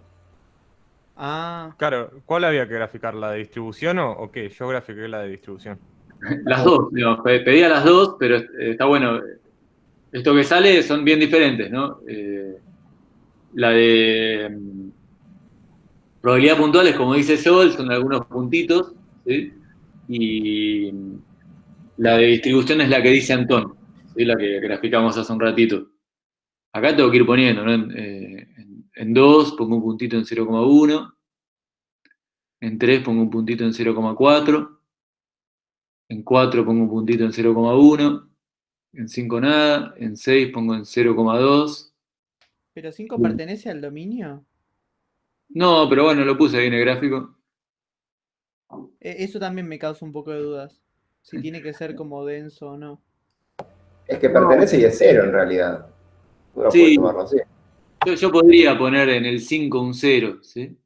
Ah, Claro, ¿cuál había que graficar? ¿La de distribución o qué? Yo grafiqué la de distribución. Las dos, digamos, pedía las dos, pero está bueno. Esto que sale son bien diferentes, ¿no? La de probabilidad puntual es como dice Sol, son algunos puntitos, ¿sí? Y la de distribución es la que dice Antón, ¿sí? La que graficamos hace un ratito. Acá tengo que ir poniendo, ¿no? En 2 pongo un puntito en 0,1, en 3 pongo un puntito en 0,4, en 4 pongo un puntito en 0,1, en 5 nada, en 6 pongo en 0,2. ¿pero 5 pertenece al dominio? No, pero bueno, lo puse ahí en el gráfico. Eso también me causa un poco de dudas. Si tiene que ser como denso o no. Es que pertenece y es cero en realidad. Uno puede Sí, tomarlo así. yo podría poner en el 5 un 0, ¿sí?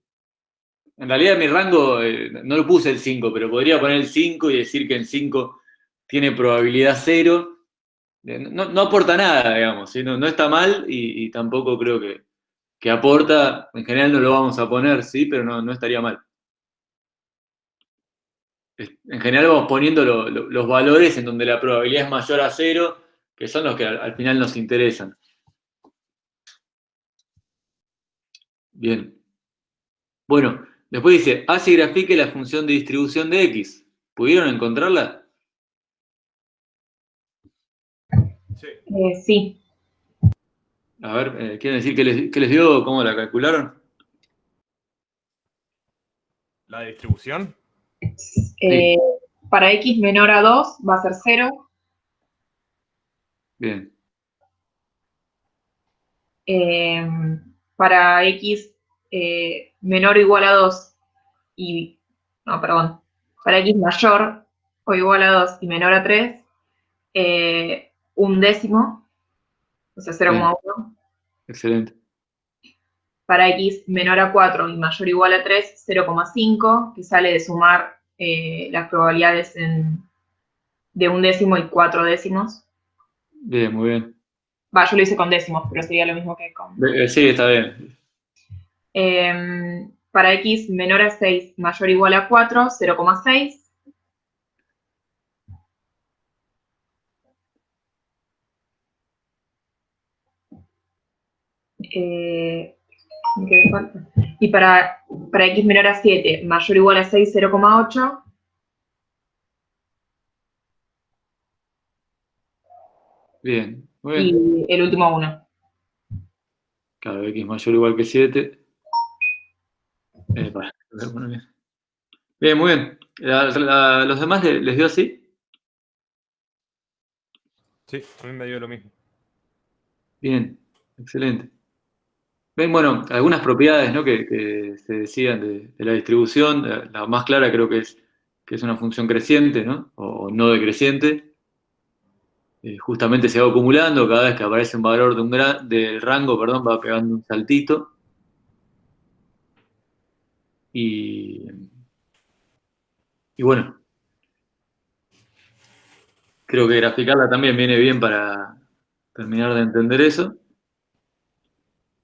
En realidad mi rango, no lo puse el 5, pero podría poner el 5 y decir que en 5 tiene probabilidad 0. No aporta nada, digamos, ¿sí? No está mal y tampoco creo que aporta. En general no lo vamos a poner, sí, pero no estaría mal. En general vamos poniendo los valores en donde la probabilidad es mayor a 0, que son los que al final nos interesan. Bien. Bueno, después dice, hace y grafique la función de distribución de X. ¿Pudieron encontrarla? Sí. Sí. A ver, ¿quieren decir qué les dio? ¿Cómo la calcularon? ¿La distribución? Para x menor a 2 va a ser 0. Bien. Para x menor o igual a 2 y... No, perdón. Para x mayor o igual a 2 y menor a 3, un décimo, o sea, 0,1. Excelente. Para x menor a 4 y mayor o igual a 3, 0,5, que sale de sumar las probabilidades de un décimo y 4 décimos. Bien, muy bien. Yo lo hice con décimos, pero sería lo mismo que con... Sí, está bien. Para x menor a 6, mayor o igual a 4, 0,6. ¿Qué falta? Y para x menor a 7, mayor o igual a 6, 0,8. Bien, muy bien. Y el último 1. Claro, X mayor o igual que 7. Bien, muy bien. ¿Los demás les dio así? Sí, a mí me dio lo mismo. Bien, excelente. Ven, bueno, algunas propiedades, ¿no? que se decían de la distribución. La más clara creo que es una función creciente, ¿no? O no decreciente. Justamente se va acumulando, cada vez que aparece un valor del rango, perdón, va pegando un saltito. Y bueno, creo que graficarla también viene bien para terminar de entender eso.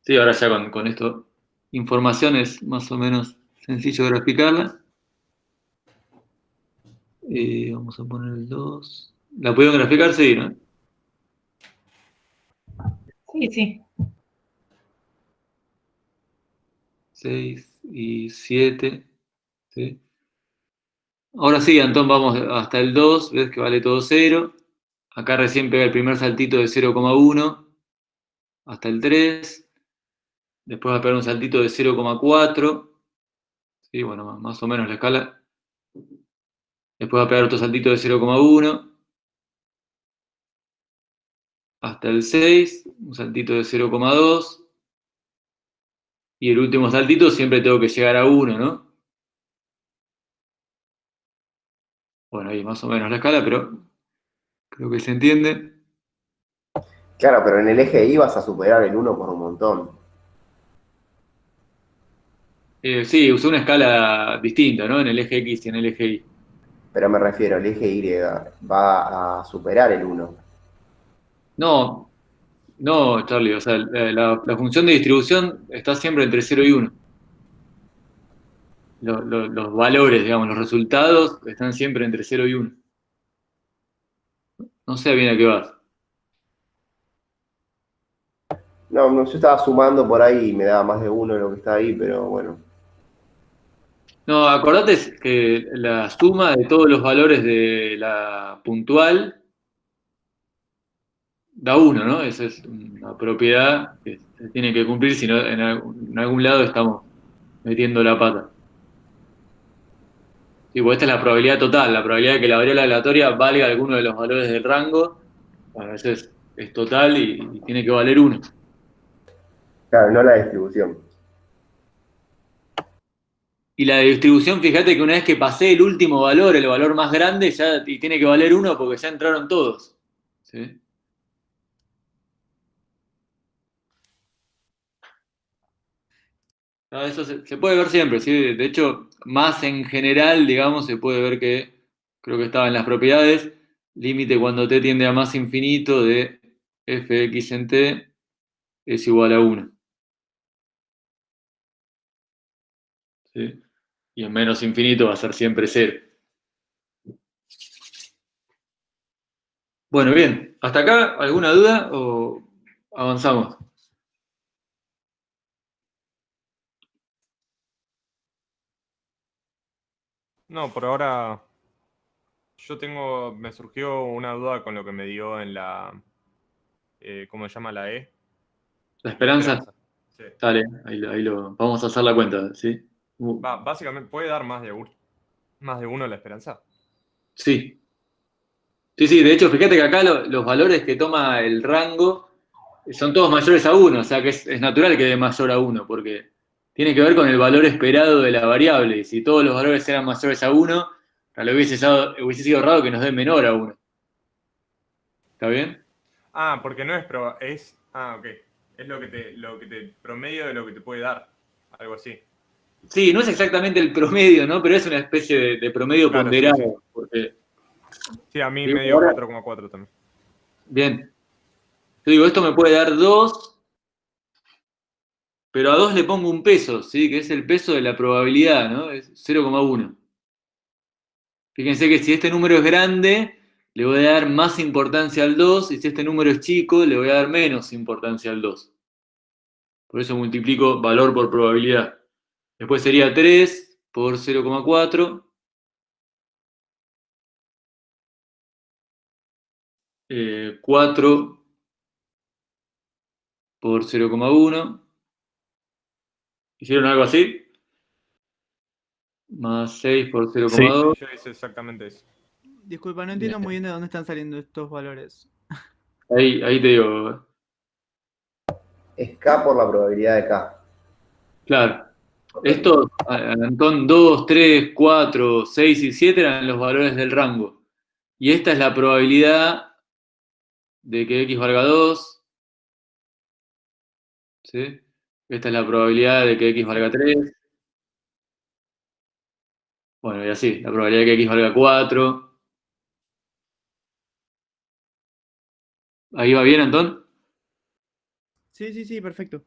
Sí, ahora ya con esto, información es más o menos sencillo graficarla. Vamos a poner el 2. ¿La pudieron graficar? Sí, ¿no? Sí, sí. 6 y 7. ¿Sí? Ahora sí, Antón, vamos hasta el 2. Ves que vale todo 0. Acá recién pega el primer saltito de 0,1 hasta el 3. Después va a pegar un saltito de 0,4. Sí, bueno, más o menos la escala. Después va a pegar otro saltito de 0,1. hasta el 6, un saltito de 0,2. Y el último saltito siempre tengo que llegar a 1, ¿no? Bueno, ahí más o menos la escala, pero creo que se entiende. Claro, pero en el eje Y vas a superar el 1 por un montón. Sí, usé una escala distinta, ¿no? En el eje X y en el eje Y. Pero me refiero, el eje Y va a superar el 1. No, no, Charlie, o sea, la función de distribución está siempre entre 0 y 1. Los valores, digamos, los resultados están siempre entre 0 y 1. No sé bien a qué vas. No, no, yo estaba sumando por ahí y me daba más de 1 de lo que está ahí, pero bueno. No, acordate que la suma de todos los valores de la puntual da 1, ¿no? Esa es una propiedad que se tiene que cumplir, si no en algún lado estamos metiendo la pata. Sí, pues esta es la probabilidad total, la probabilidad de que la variable aleatoria valga alguno de los valores del rango. Bueno, eso es total y tiene que valer 1. Claro, no la distribución. Y la distribución, fíjate que una vez que pasé el último valor, el valor más grande, ya y tiene que valer 1 porque ya entraron todos. ¿Sí? No, eso se puede ver siempre, ¿sí? De hecho, más en general, digamos, se puede ver que, creo que estaba en las propiedades, límite cuando t tiende a más infinito de fx en t es igual a 1. ¿Sí? Y en menos infinito va a ser siempre 0. Bueno, bien. ¿Hasta acá alguna duda o avanzamos? No, por ahora me surgió una duda con lo que me dio en la, ¿cómo se llama la E? La esperanza. Sí. Dale, ahí lo vamos a hacer la cuenta, ¿sí? Básicamente, ¿puede dar más de uno la esperanza? Sí. Sí, de hecho, fíjate que acá los valores que toma el rango son todos mayores a 1, o sea que es natural que dé mayor a 1, porque tiene que ver con el valor esperado de la variable. Y si todos los valores eran mayores a 1, hubiese sido raro que nos dé menor a 1. ¿Está bien? Ah, porque no es ok. Es lo que te promedio de lo que te puede dar. Algo así. Sí, no es exactamente el promedio, ¿no? Pero es una especie de promedio Claro, sí, ponderado. sí. Porque, Sí, a mí digo, me dio ahora, 4,4 también. bien. Yo digo, esto me puede dar 2, pero a 2 le pongo un peso, ¿sí? Que es el peso de la probabilidad, ¿no? Es 0,1. Fíjense que si este número es grande, le voy a dar más importancia al 2, y si este número es chico, le voy a dar menos importancia al 2. Por eso multiplico valor por probabilidad. Después sería 3 por 0,4. 4 por 0,1. ¿Hicieron algo así? Más 6 por Sí, 0,2. yo hice exactamente eso. Disculpa, no Bien. entiendo muy bien de dónde están saliendo estos valores. Ahí te digo. Es K por la probabilidad de K. Claro. Estos, Antón, 2, 3, 4, 6 y 7 eran los valores del rango. Y esta es la probabilidad de que x valga 2. ¿Sí? Esta es la probabilidad de que x valga 3. Bueno, y así. La probabilidad de que x valga 4. ¿Ahí va bien, Antón? Sí, perfecto.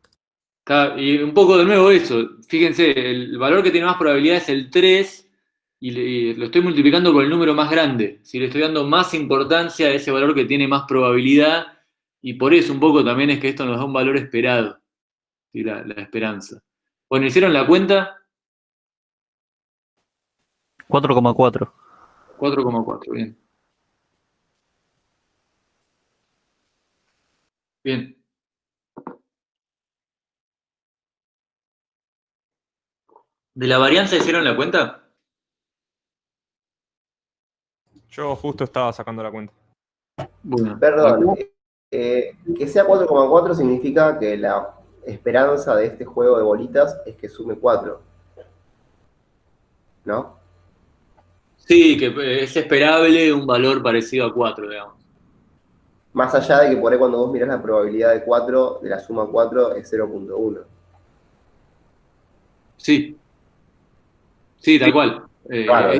Y un poco de nuevo eso. Fíjense, el valor que tiene más probabilidad es el 3 y lo estoy multiplicando por el número más grande. Si le estoy dando más importancia a ese valor que tiene más probabilidad, y por eso un poco también es que esto nos da un valor esperado, ¿sí? La esperanza. Bueno, ¿hicieron la cuenta? 4,4. 4,4, bien. Bien. ¿De la varianza hicieron la cuenta? Yo justo estaba sacando la cuenta. Bueno, Perdón, acá. Que sea 4,4 significa que la esperanza de este juego de bolitas es que sume 4. ¿No? Sí, que es esperable un valor parecido a 4, digamos. Más allá de que por ahí cuando vos mirás la probabilidad de 4, de la suma 4, es 0,1. Sí, sí, tal cual. Claro,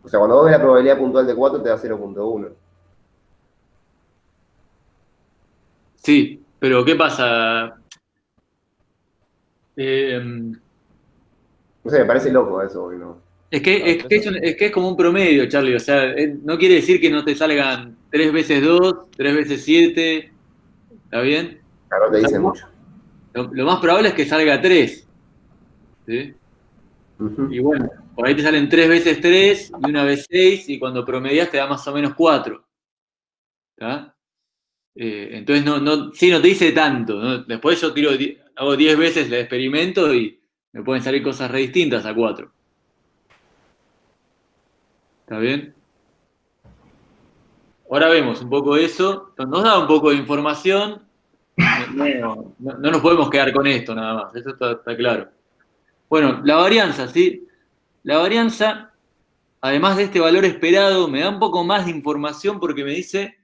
o sea, cuando vos ves la probabilidad puntual de 4, te da 0,1. Sí, pero ¿qué pasa? No sé, me parece loco eso, ¿no? Es que es como un promedio, Charlie. O sea, no quiere decir que no te salgan 3 veces 2, 3 veces 7. ¿Está bien? Claro, te O sea, dice mucho. lo más probable es que salga 3. ¿Sí? Y bueno, por ahí te salen 3 veces 3 y una vez 6, y cuando promedias te da más o menos 4. ¿Está? Entonces, sí, no te dice tanto, ¿no? Después yo hago 10 veces el experimento y me pueden salir cosas re distintas a 4. ¿Está bien? Ahora vemos un poco eso. Nos da un poco de información. No nos podemos quedar con esto nada más. Eso está claro. Bueno, la varianza, ¿sí? La varianza, además de este valor esperado, me da un poco más de información porque me dice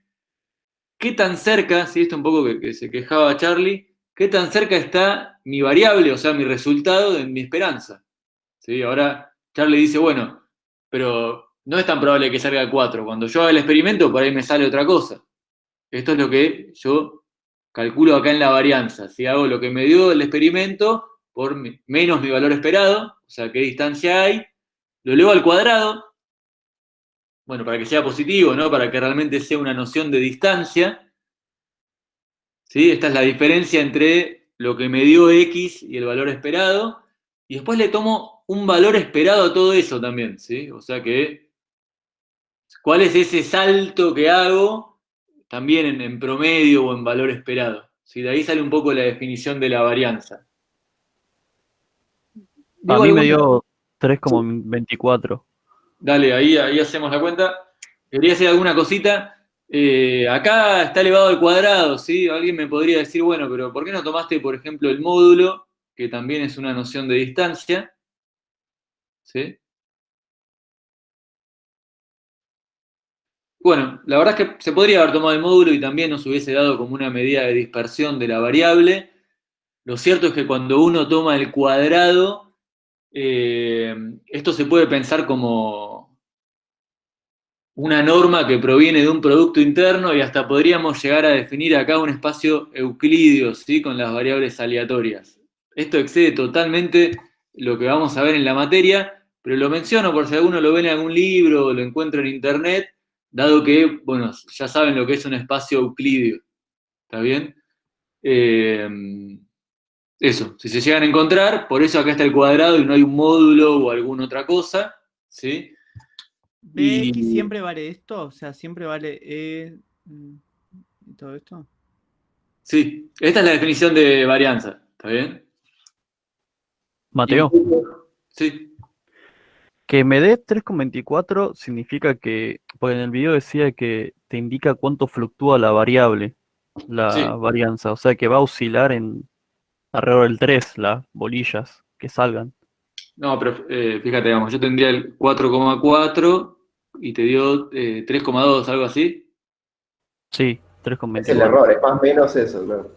qué tan cerca, ¿sí? Esto un poco que se quejaba Charlie, qué tan cerca está mi variable, o sea, mi resultado de mi esperanza. ¿Sí? Ahora Charlie dice, bueno, pero no es tan probable que salga 4. Cuando yo haga el experimento, por ahí me sale otra cosa. Esto es lo que yo calculo acá en la varianza. Si hago lo que me dio el experimento por menos mi valor esperado, o sea, qué distancia hay, lo elevo al cuadrado, bueno, para que sea positivo, ¿no? Para que realmente sea una noción de distancia. ¿Sí? Esta es la diferencia entre lo que me dio X y el valor esperado. Y después le tomo un valor esperado a todo eso también, ¿sí? O sea que, ¿cuál es ese salto que hago también en promedio o en valor esperado? ¿Sí? De ahí sale un poco la definición de la varianza. A mí me dio 3,24. Dale, ahí hacemos la cuenta. Quería hacer alguna cosita. Acá está elevado al cuadrado, ¿sí? Alguien me podría decir, bueno, pero ¿por qué no tomaste, por ejemplo, el módulo, que también es una noción de distancia? ¿Sí? Bueno, la verdad es que se podría haber tomado el módulo y también nos hubiese dado como una medida de dispersión de la variable. Lo cierto es que cuando uno toma el cuadrado, esto se puede pensar como una norma que proviene de un producto interno y hasta podríamos llegar a definir acá un espacio euclídeo, ¿sí? Con las variables aleatorias. Esto excede totalmente lo que vamos a ver en la materia, pero lo menciono por si alguno lo ve en algún libro o lo encuentra en internet, dado que, bueno, ya saben lo que es un espacio euclídeo. ¿Está bien? Eso, si se llegan a encontrar, por eso acá está el cuadrado y no hay un módulo o alguna otra cosa, ¿sí? ¿Bx siempre vale esto? O sea, ¿siempre vale y todo esto? Sí, esta es la definición de varianza, ¿está bien? Mateo, Sí. que me dé 3,24 significa que, porque en el video decía que te indica cuánto fluctúa la variable, la Sí. varianza, o sea que va a oscilar en alrededor del 3, las bolillas que salgan. No, pero fíjate, digamos, yo tendría el 4,4 y te dio 3,2, algo así. Sí, Es el 3,24. error, es más o menos eso, ¿no?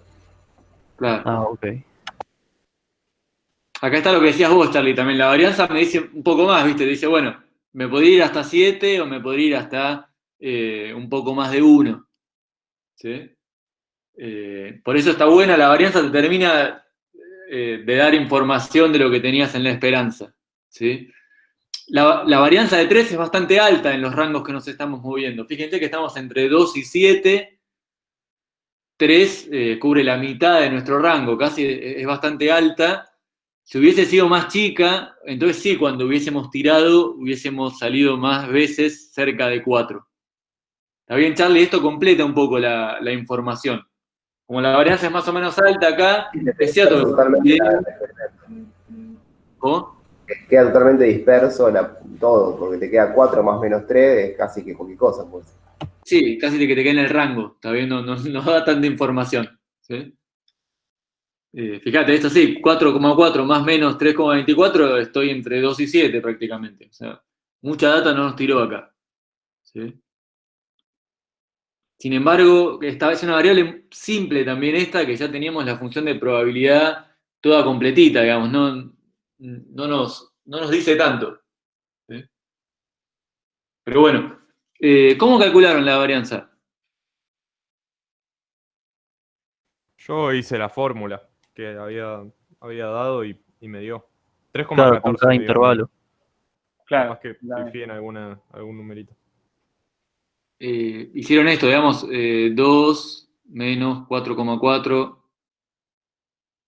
Claro. Ah, ok. Acá está lo que decías vos, Charlie, también. La varianza me dice un poco más, ¿viste? Dice, bueno, me podría ir hasta 7 o me podría ir hasta un poco más de 1. ¿Sí? Por eso está buena, la varianza te termina de dar información de lo que tenías en la esperanza. ¿Sí? La varianza de 3 es bastante alta en los rangos que nos estamos moviendo. Fíjense que estamos entre 2 y 7. 3 cubre la mitad de nuestro rango, casi es bastante alta. Si hubiese sido más chica, entonces sí, cuando hubiésemos tirado, hubiésemos salido más veces cerca de 4. ¿Está bien, Charlie? Esto completa un poco la información. Como la varianza es más o menos alta acá, es cierto. Totalmente ¿Cómo? queda totalmente disperso todo, porque te queda 4 más menos 3, es casi que cualquier cosa, pues. Sí, casi que te queda en el rango, está bien, no da tanta información. ¿Sí? Fíjate, esto sí, 4,4 más menos 3,24, estoy entre 2 y 7 prácticamente. O sea, mucha data no nos tiró acá. ¿Sí? Sin embargo, esta vez una variable simple también esta, que ya teníamos la función de probabilidad toda completita, digamos, no nos dice tanto. ¿Sí? Pero bueno, ¿cómo calcularon la varianza? Yo hice la fórmula que había dado y me dio. Claro, con 3,14 cada me dio a mí. intervalo. Claro. Capaz que pifié en algún numerito. Hicieron esto, digamos, 2 menos 4,4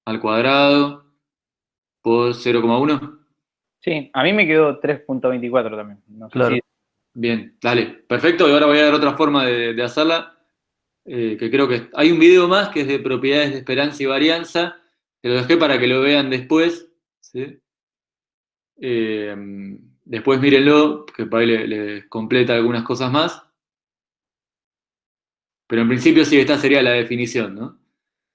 al cuadrado por 0,1. Sí, a mí me quedó 3,24 también. No sé Claro. si. Bien, dale, perfecto. Y ahora voy a dar otra forma de hacerla, que creo que hay un video más que es de propiedades de esperanza y varianza, que lo dejé para que lo vean después. ¿Sí? Después mírenlo, que por ahí les completa algunas cosas más. Pero en principio sí, esta sería la definición, ¿no?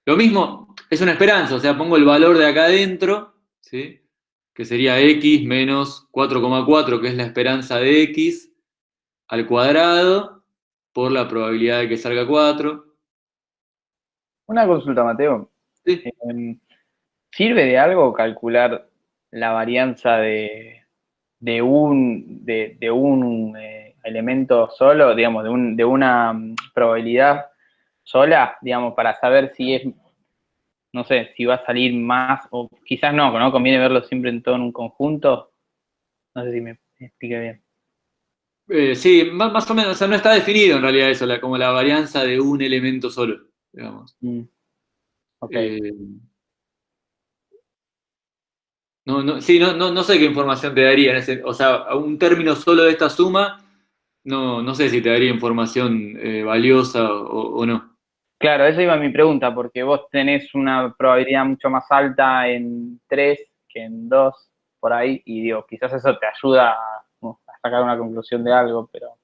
Lo mismo, es una esperanza, o sea, pongo el valor de acá adentro, ¿sí? Que sería x menos 4,4, que es la esperanza de x, al cuadrado, por la probabilidad de que salga 4. Una consulta, Mateo. Sí. ¿Sirve de algo calcular la varianza de un elemento solo, digamos, de una probabilidad sola, digamos, para saber si es, no sé, si va a salir más o quizás no conviene verlo siempre en todo en un conjunto? No sé si me expliqué bien. Sí, más o menos, o sea, no está definido en realidad eso, como la varianza de un elemento solo, digamos. Ok. Sí, no sé qué información te daría o sea, un término solo de esta suma, no sé si te daría información valiosa o no. Claro, esa iba mi pregunta, porque vos tenés una probabilidad mucho más alta en 3 que en 2, por ahí, y digo, quizás eso te ayuda a sacar una conclusión de algo, pero...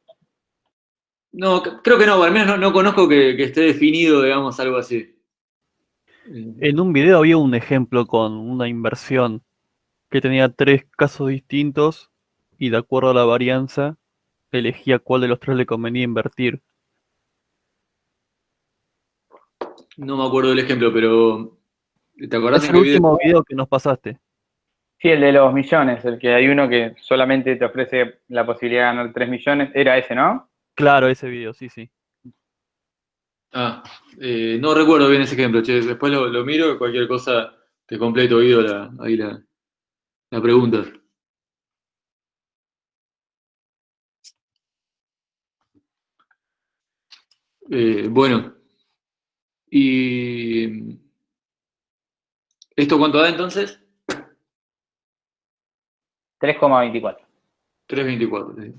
No, creo que no, al menos no conozco que esté definido, digamos, algo así. En un video había un ejemplo con una inversión que tenía 3 casos distintos y de acuerdo a la varianza elegía cuál de los 3 le convenía invertir. No me acuerdo del ejemplo, pero ¿te acordás Es en el qué video? último video que nos pasaste. Sí, el de los millones, el que hay uno que solamente te ofrece la posibilidad de ganar 3 millones, era ese, ¿no? Claro, ese video, sí, sí. Ah, no recuerdo bien ese ejemplo, che, después lo miro, cualquier cosa te completo oído ahí la pregunta. Bueno, ¿y esto cuánto da entonces? 3,24. 3,24. Sí.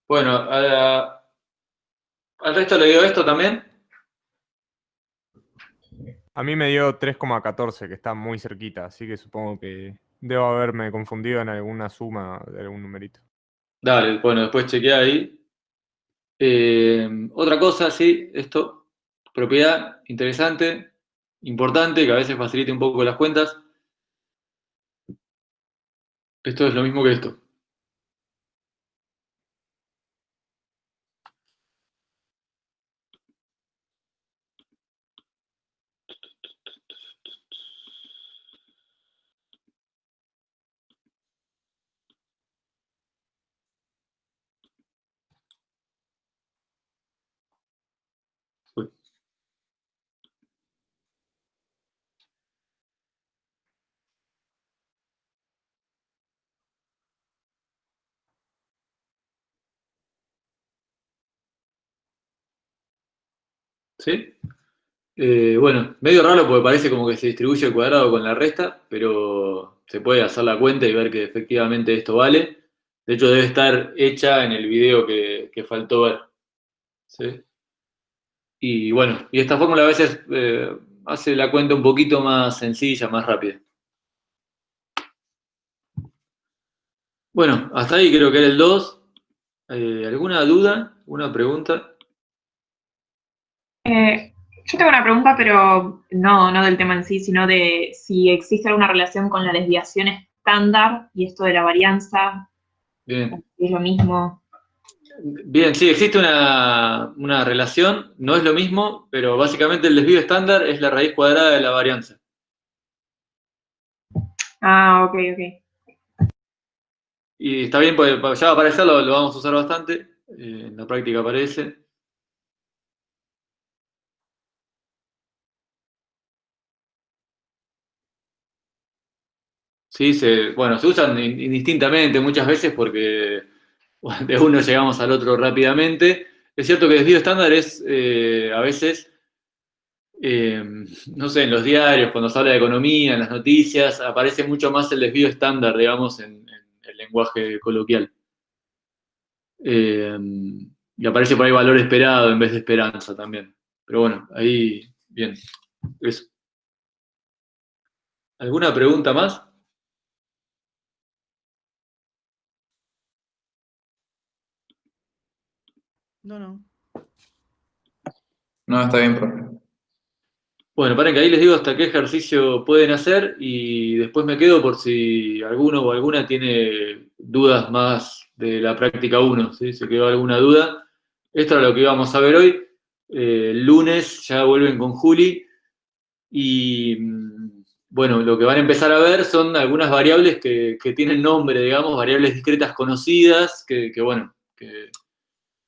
Bueno, al resto le dio esto también. A mí me dio 3,14, que está muy cerquita, así que supongo que debo haberme confundido en alguna suma de algún numerito. Dale, bueno, después chequea ahí. Otra cosa, sí, esto, propiedad interesante, importante, que a veces facilita un poco las cuentas. Esto es lo mismo que esto. Uy. ¿Sí? Bueno, medio raro porque parece como que se distribuye el cuadrado con la resta, pero se puede hacer la cuenta y ver que efectivamente esto vale. De hecho, debe estar hecha en el video que faltó ver. ¿Sí? Y bueno, y esta fórmula a veces hace la cuenta un poquito más sencilla, más rápida. Bueno, hasta ahí creo que era el 2. ¿Alguna duda? ¿Alguna pregunta? Yo tengo una pregunta, pero no del tema en sí, sino de si existe alguna relación con la desviación estándar y esto de la varianza, Bien. si es lo mismo. Bien, sí, existe una relación, no es lo mismo, pero básicamente el desvío estándar es la raíz cuadrada de la varianza. Ah, ok. Y está bien, porque ya va a aparecer, lo vamos a usar bastante, en la práctica aparece. Sí, se usan indistintamente muchas veces porque de uno llegamos al otro rápidamente. Es cierto que el desvío estándar es a veces, no sé, en los diarios, cuando se habla de economía, en las noticias, aparece mucho más el desvío estándar, digamos, en el lenguaje coloquial. Y aparece por ahí valor esperado en vez de esperanza también. Pero bueno, ahí, bien, eso. ¿Alguna pregunta más? No. No, está bien, profe. Bueno, paren que ahí les digo hasta qué ejercicio pueden hacer y después me quedo por si alguno o alguna tiene dudas más de la práctica 1, ¿sí? Si quedó alguna duda. Esto es lo que íbamos a ver hoy. El lunes ya vuelven con Juli y bueno, lo que van a empezar a ver son algunas variables que tienen nombre, digamos, variables discretas conocidas, que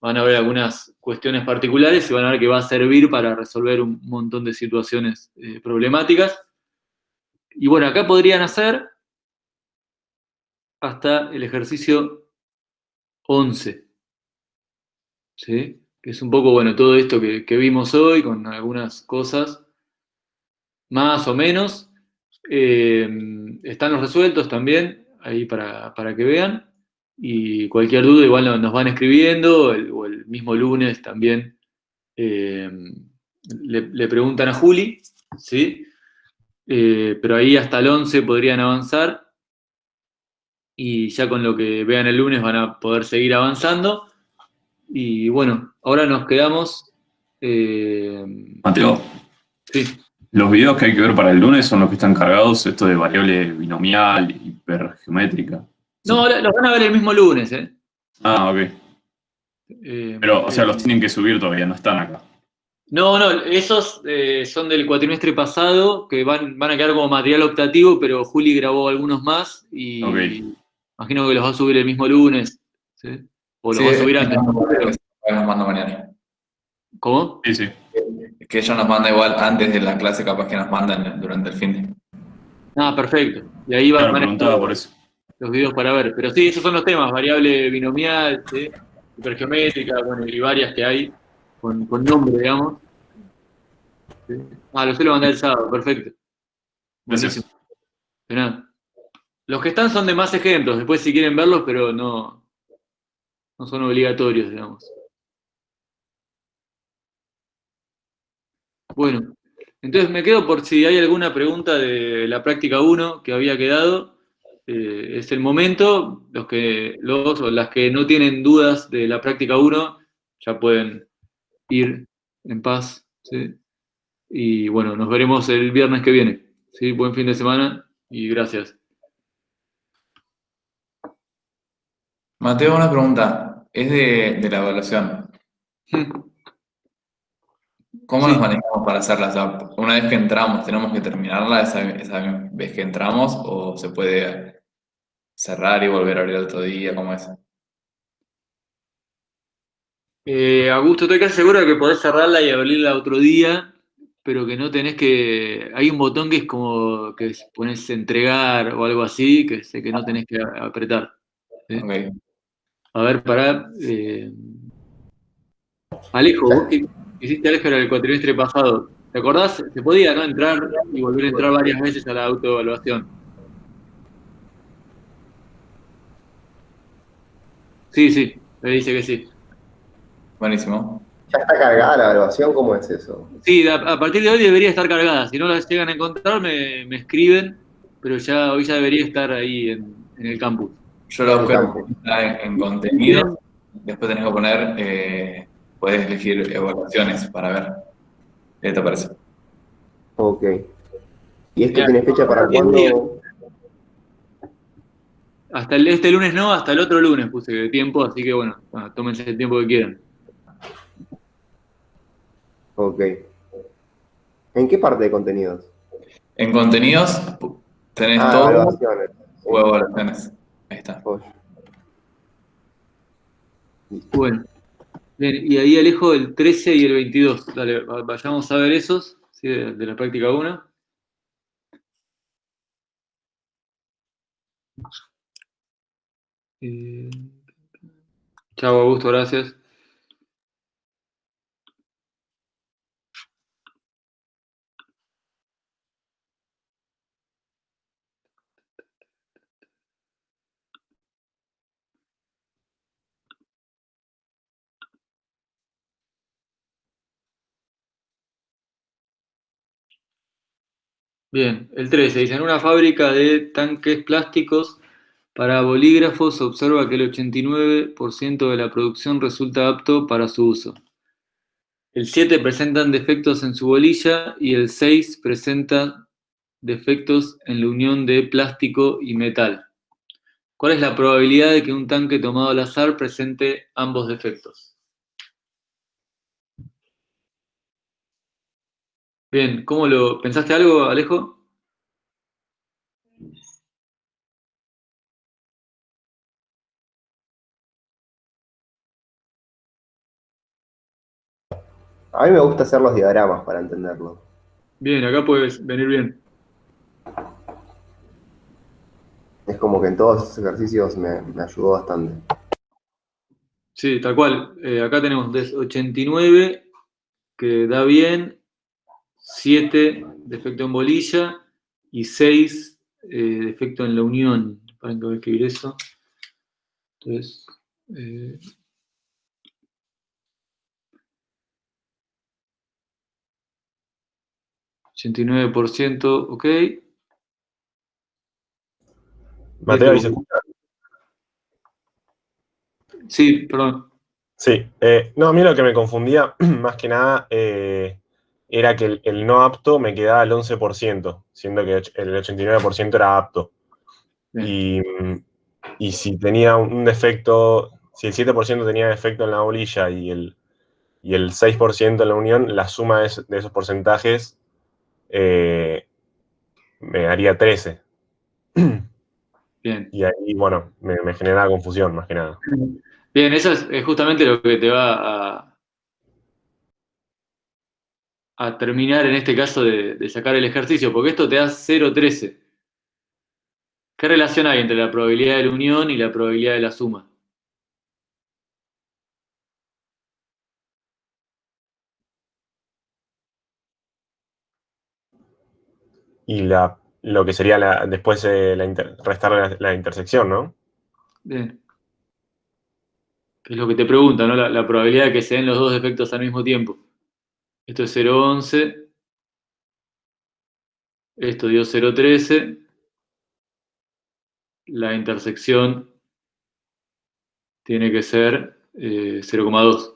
van a ver algunas cuestiones particulares y van a ver que va a servir para resolver un montón de situaciones problemáticas. Y bueno, acá podrían hacer hasta el ejercicio 11, ¿sí? Que es un poco, bueno, todo esto que vimos hoy con algunas cosas, más o menos. Están los resueltos también, ahí para que vean. Y cualquier duda igual nos van escribiendo, o el mismo lunes también le preguntan a Juli, ¿sí? Pero ahí hasta el 11 podrían avanzar y ya con lo que vean el lunes van a poder seguir avanzando. Y bueno, ahora nos quedamos... Mateo, sí. los videos que hay que ver para el lunes son los que están cargados, esto de variable binomial, hipergeométrica. No, los van a ver el mismo lunes, ¿eh? Ah, ok. Pero, o sea, los tienen que subir todavía, no están acá. No, esos son del cuatrimestre pasado, que van a quedar como material optativo, pero Juli grabó algunos más y imagino que los va a subir el mismo lunes, ¿sí? O los va a subir antes. Nos manda mañana. ¿Cómo? Sí. Que ella nos manda igual antes de la clase, capaz que nos mandan durante el fin de. Ah, perfecto. Y ahí van a estar por eso. los videos para ver. Pero sí, esos son los temas, variable binomial, ¿sí? Hipergeométrica, bueno, y varias que hay con nombre, digamos. ¿Sí? Ah, lo suelo mandar el sábado, perfecto. Buenísimo. De nada. Los que están son de más ejemplos, después si quieren verlos, pero no son obligatorios, digamos. Bueno, entonces me quedo por si hay alguna pregunta de la práctica 1 que había quedado. Es el momento, los o las que no tienen dudas de la práctica 1 ya pueden ir en paz, ¿sí? Y bueno, nos veremos el viernes que viene, ¿sí? Buen fin de semana y gracias. Mateo, una pregunta. Es de la evaluación. ¿Cómo nos manejamos para hacerla? O sea, una vez que entramos, ¿tenemos que terminarla esa vez que entramos o se puede cerrar y volver a abrir otro día? ¿Cómo es? Augusto, estoy casi seguro de que podés cerrarla y abrirla otro día, pero que no tenés que... Hay un botón que es como que pones entregar o algo así, que sé que no tenés que apretar. ¿Sí? Okay. A ver, pará. Alejo, vos que hiciste álgebra el cuatrimestre pasado, ¿te acordás? Se podía, ¿no? Entrar y volver a entrar varias veces a la autoevaluación. Sí, me dice que sí. Buenísimo. ¿Ya está cargada la evaluación? ¿Cómo es eso? Sí, a partir de hoy debería estar cargada. Si no la llegan a encontrar, me escriben, pero hoy ya debería estar ahí en el campus. Yo lo En busco campo. en contenido, después tenés que poner, podés elegir evaluaciones para ver. ¿Qué te parece? Ok. ¿Y esto Mirá, tiene fecha para 10 días. cuándo? Hasta este lunes no, hasta el otro lunes puse de tiempo, así que bueno, tómense el tiempo que quieran. Ok. ¿En qué parte de contenidos? En contenidos tenés Ah, todo evaluaciones. Sí. o evaluaciones. Ahí está. Oye. Bueno, bien, y ahí alejo el 13 y el 22. Dale, vayamos a ver esos, ¿sí? De la práctica 1. Chao, Augusto, gracias. Bien, el 13 dice, en una fábrica de tanques plásticos para bolígrafos se observa que el 89% de la producción resulta apto para su uso. El 7 presentan defectos en su bolilla y el 6 presenta defectos en la unión de plástico y metal. ¿Cuál es la probabilidad de que un tanque tomado al azar presente ambos defectos? Bien, ¿cómo lo pensaste algo, Alejo? A mí me gusta hacer los diagramas para entenderlo. Bien, acá puedes venir bien. Es como que en todos esos ejercicios me ayudó bastante. Sí, tal cual. Acá tenemos 89, que da bien, 7 defecto en bolilla y 6 defecto en la unión. Para que voy a escribir eso. Entonces, 89%, ok. Mateo, ¿ahí se escucha? Sí, perdón. Sí, no, a mí lo que me confundía más que nada era que el no apto me quedaba al 11%, siendo que el 89% era apto. Y, y si tenía un defecto, si el 7% tenía defecto en la bolilla y el 6% en la unión, la suma de esos porcentajes me daría 13. Bien. Y ahí, bueno, me generaba confusión más que nada. Bien, eso es justamente lo que te va a terminar en este caso de sacar el ejercicio, porque esto te da 0,13. ¿Qué relación hay entre la probabilidad de la unión y la probabilidad de la suma? Y lo que sería después restar la intersección, ¿no? Bien. Que es lo que te pregunta, ¿no? La probabilidad de que se den los dos defectos al mismo tiempo. Esto es 0,11. Esto dio 0,13. La intersección tiene que ser 0,2.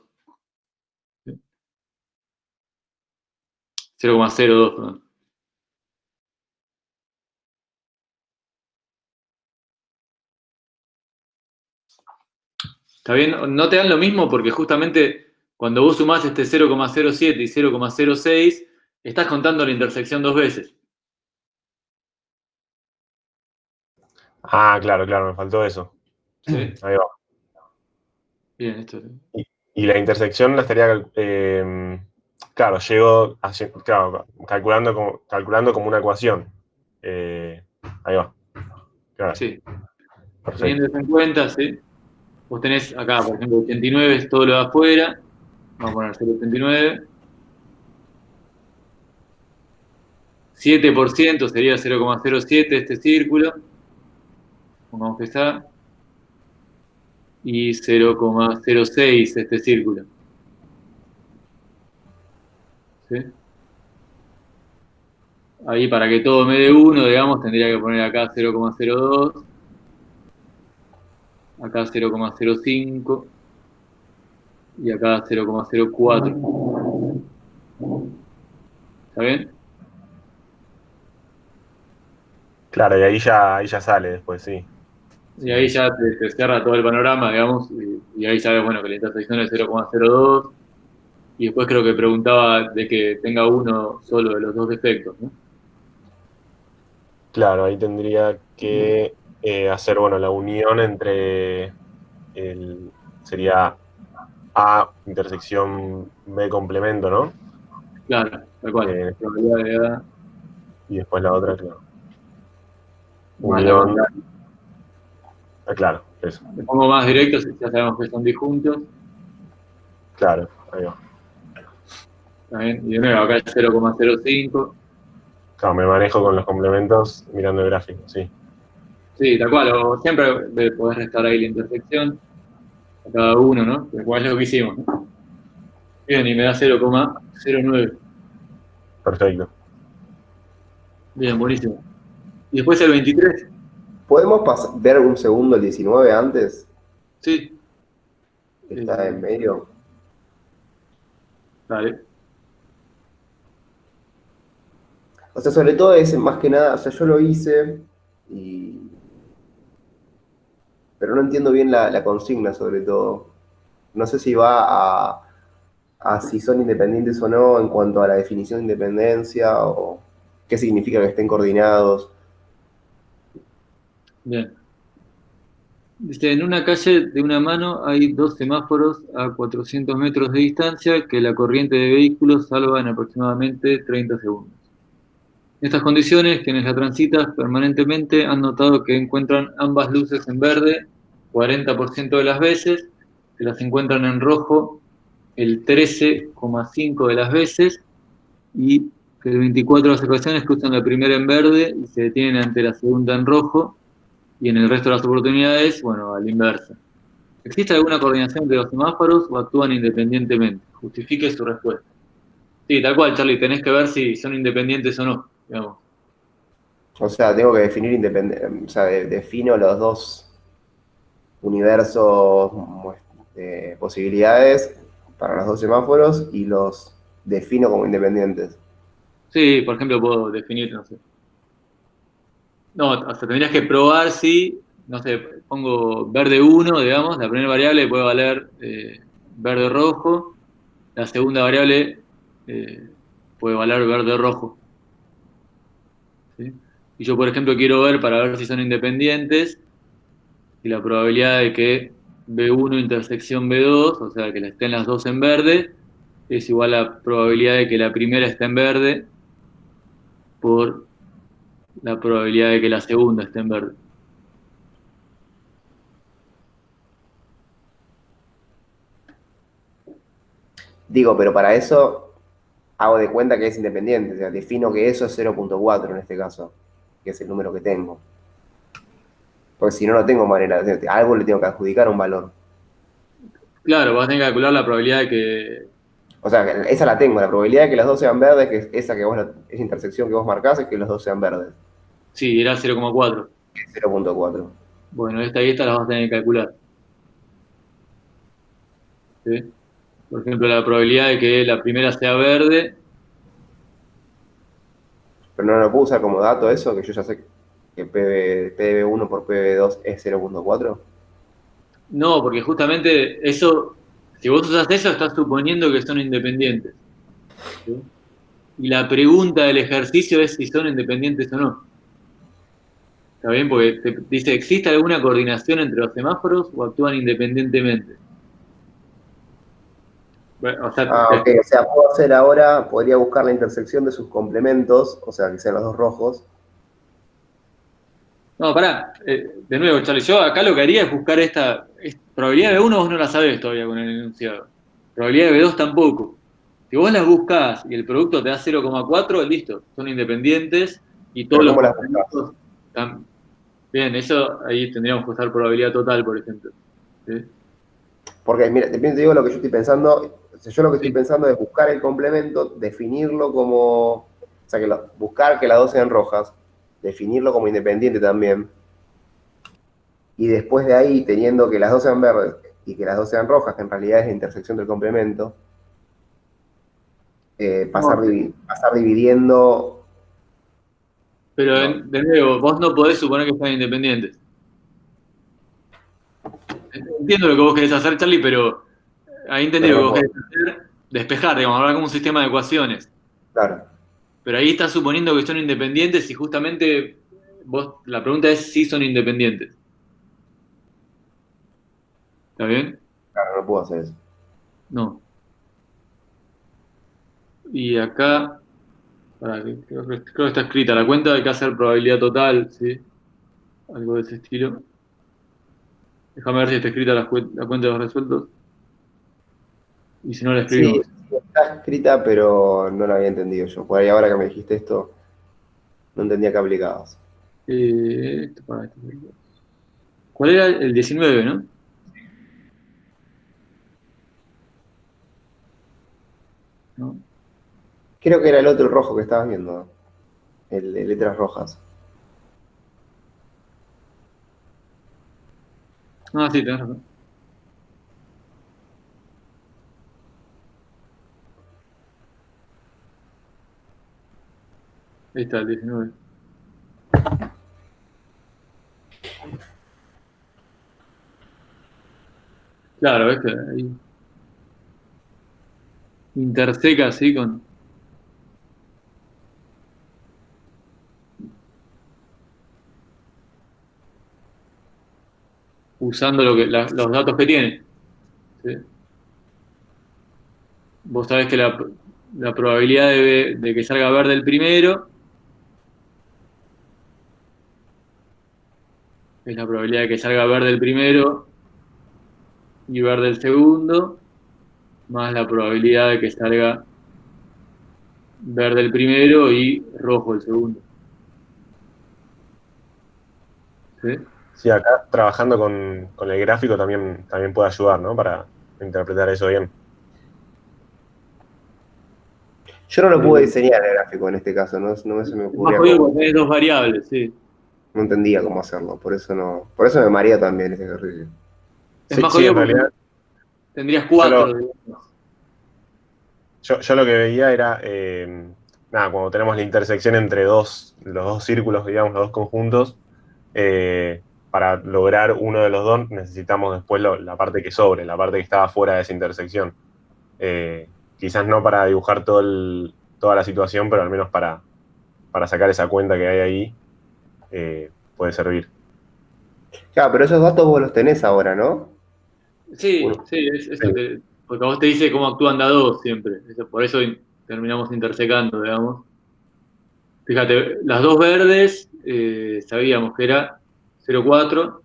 0,02, perdón. ¿Está bien? No te dan lo mismo porque justamente cuando vos sumás este 0,07 y 0,06, estás contando la intersección dos veces. Ah, claro, me faltó eso. ¿Sí? Ahí va. Bien, esto. Y la intersección la estaría, claro, llego claro, calculando como una ecuación. Ahí va. Claro. Sí. Perfecto. Teniendo eso en cuenta, ¿sí? Vos tenés acá, por ejemplo, 89 es todo lo de afuera. Vamos a poner 0,89. 7% sería 0,07 este círculo. Pongamos que está. Y 0,06 este círculo. ¿Sí? Ahí para que todo me dé 1, digamos, tendría que poner acá 0,02. acá 0,05 y acá 0,04. ¿Está bien? Claro, y ahí ya sale después, sí. Y ahí ya te cierra todo el panorama, digamos, y ahí sabes, bueno, que la intersección es 0,02, y después creo que preguntaba de que tenga uno solo de los dos defectos, ¿no? Claro, ahí tendría que hacer, bueno, la unión entre sería A intersección B complemento, ¿no? Claro, tal cual. Eh, Probabilidad de A y después la otra, claro. más la Unión, contraria. claro, eso. Le pongo más directos, ya sabemos que son disjuntos. Claro, ahí va. ¿Está bien? Y de nuevo, acá es 0,05. Claro, me manejo con los complementos mirando el gráfico, sí. Sí, tal cual, o siempre podés restar ahí la intersección a cada uno, ¿no? Igual es lo que hicimos, ¿no? Bien, y me da 0,09. Perfecto. Bien, buenísimo. Y después el 23. ¿Podemos ver un segundo el 19 antes? Sí. Que está en medio. Dale. O sea, sobre todo es más que nada, o sea, yo lo hice, pero no entiendo bien la consigna sobre todo. No sé si va a si son independientes o no en cuanto a la definición de independencia o qué significa que estén coordinados. Bien. Dice, en una calle de una mano hay dos semáforos a 400 metros de distancia que la corriente de vehículos salva en aproximadamente 30 segundos. En estas condiciones, quienes la transitan permanentemente han notado que encuentran ambas luces en verde 40% de las veces, que las encuentran en rojo el 13,5 de las veces y que el 24 de las ocasiones cruzan la primera en verde y se detienen ante la segunda en rojo y en el resto de las oportunidades, bueno, a la inversa. ¿Existe alguna coordinación entre los semáforos o actúan independientemente? Justifique su respuesta. Sí, tal cual, Charlie, tenés que ver si son independientes o no, digamos. O sea, tengo que definir o sea, defino los dos universos de posibilidades para los dos semáforos y los defino como independientes. Sí, por ejemplo, puedo definir, no sé. No, o sea, tendrías que probar si, no sé, pongo verde 1, digamos, la primera variable puede valer verde rojo, la segunda variable puede valer verde rojo. ¿Sí? Y yo, por ejemplo, quiero ver para ver si son independientes, y la probabilidad de que B1 intersección B2, o sea, que estén las dos en verde, es igual a la probabilidad de que la primera esté en verde por la probabilidad de que la segunda esté en verde. Digo, pero para eso hago de cuenta que es independiente, o sea, defino que eso es 0,4 en este caso, que es el número que tengo. Porque si no, no tengo manera, a algo le tengo que adjudicar un valor. Claro, vas a tener que calcular la probabilidad de que... O sea, esa la tengo, la probabilidad de que los dos sean verdes, que es esa que vos, esa intersección que vos marcás, es que los dos sean verdes. Sí, era 0,4. 0,4. Bueno, esta y esta las vas a tener que calcular. ¿Sí? Por ejemplo, la probabilidad de que la primera sea verde. Pero no lo puedo usar como dato eso, que yo ya sé que PB1 por PB2 es 0,4. No, porque justamente eso, si vos usas eso, estás suponiendo que son independientes. ¿Sí? Y la pregunta del ejercicio es si son independientes o no. ¿Está bien? Porque te dice, ¿existe alguna coordinación entre los semáforos o actúan independientemente? Bueno, o sea, Ah, ok, o sea, puedo hacer ahora, podría buscar la intersección de sus complementos, o sea, que sean los dos rojos. no, pará. De nuevo, Charlie, yo acá lo que haría es buscar esta probabilidad de B1, vos no la sabés todavía con el enunciado. Probabilidad de B2 tampoco. Si vos las buscás y el producto te da 0,4, listo, son independientes y todos Pero los ¿cómo las buscas? complementos están... Bien, eso ahí tendríamos que usar probabilidad total, por ejemplo. ¿Sí? Porque, mira, te digo lo que yo estoy pensando. O sea, yo lo que estoy Sí. pensando es buscar el complemento, definirlo como. O sea, buscar que las dos sean rojas, definirlo como independiente también. y después de ahí, teniendo que las dos sean verdes y que las dos sean rojas, que en realidad es la intersección del complemento, pasar dividiendo. Pero de nuevo, vos no podés suponer que están independientes. Entiendo lo que vos querés hacer, Charlie, pero ahí entendí lo que vos querés hacer, despejar, digamos, hablar como un sistema de ecuaciones. Claro. Pero ahí estás suponiendo que son independientes y justamente la pregunta es si son independientes. ¿Está bien? Claro, no puedo hacer eso. No. Y acá, creo que está escrita la cuenta, hay que hacer probabilidad total, ¿sí? Algo de ese estilo. Déjame ver si está escrita la cuenta de los resueltos. Y si no la Sí, escribimos. está escrita, pero no la había entendido yo. Por ahí ahora que me dijiste esto, no entendía qué aplicabas. ¿Cuál era el 19, no? ¿No? Creo que era el otro, el rojo que estabas viendo. El de letras rojas. Ah, sí, tenés razón. Ahí está, el 19. Claro, ves que ahí interseca así con. Usando los datos que tiene. ¿Sí? Vos sabés que la probabilidad de que salga verde el primero es la probabilidad de que salga verde el primero y verde el segundo, más la probabilidad de que salga verde el primero y rojo el segundo. ¿Sí? Sí, acá trabajando con el gráfico también puede ayudar, ¿no? Para interpretar eso bien. Yo no lo pude diseñar el gráfico en este caso, no se me Es más ocurría jodido cómo. porque tenés dos variables, sí. No entendía cómo hacerlo, por eso me marea también ese ejercicio. Es Sí, más sí, jodido en porque realidad tendrías cuatro, digamos. yo lo que veía era, nada, cuando tenemos la intersección entre los dos círculos, digamos, los dos conjuntos, para lograr uno de los dos necesitamos después la parte que sobre, la parte que estaba fuera de esa intersección. Quizás no para dibujar toda la situación, pero al menos para sacar esa cuenta que hay ahí, puede servir. Claro, pero esos datos vos los tenés ahora, ¿no? Sí, sí, porque a vos te dice cómo actúan las dos siempre. Por eso terminamos intersecando, digamos. Fíjate, las dos verdes sabíamos que era 0,4.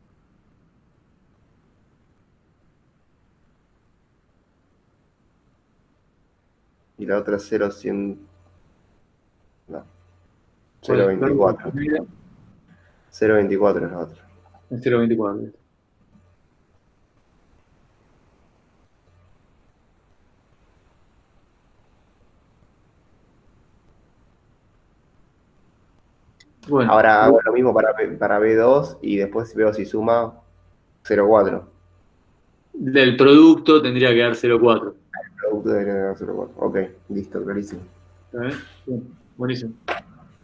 Y la otra 0,100. No. ¿Cuál es? 0,24. 0,24 es la otra. Es 0,24. Bueno, Ahora hago lo mismo para B2 y después veo si suma 0,4. del producto tendría que dar 0,4. El producto debería dar 0,4. Ok, listo, clarísimo. ¿Está bien? Bien, buenísimo.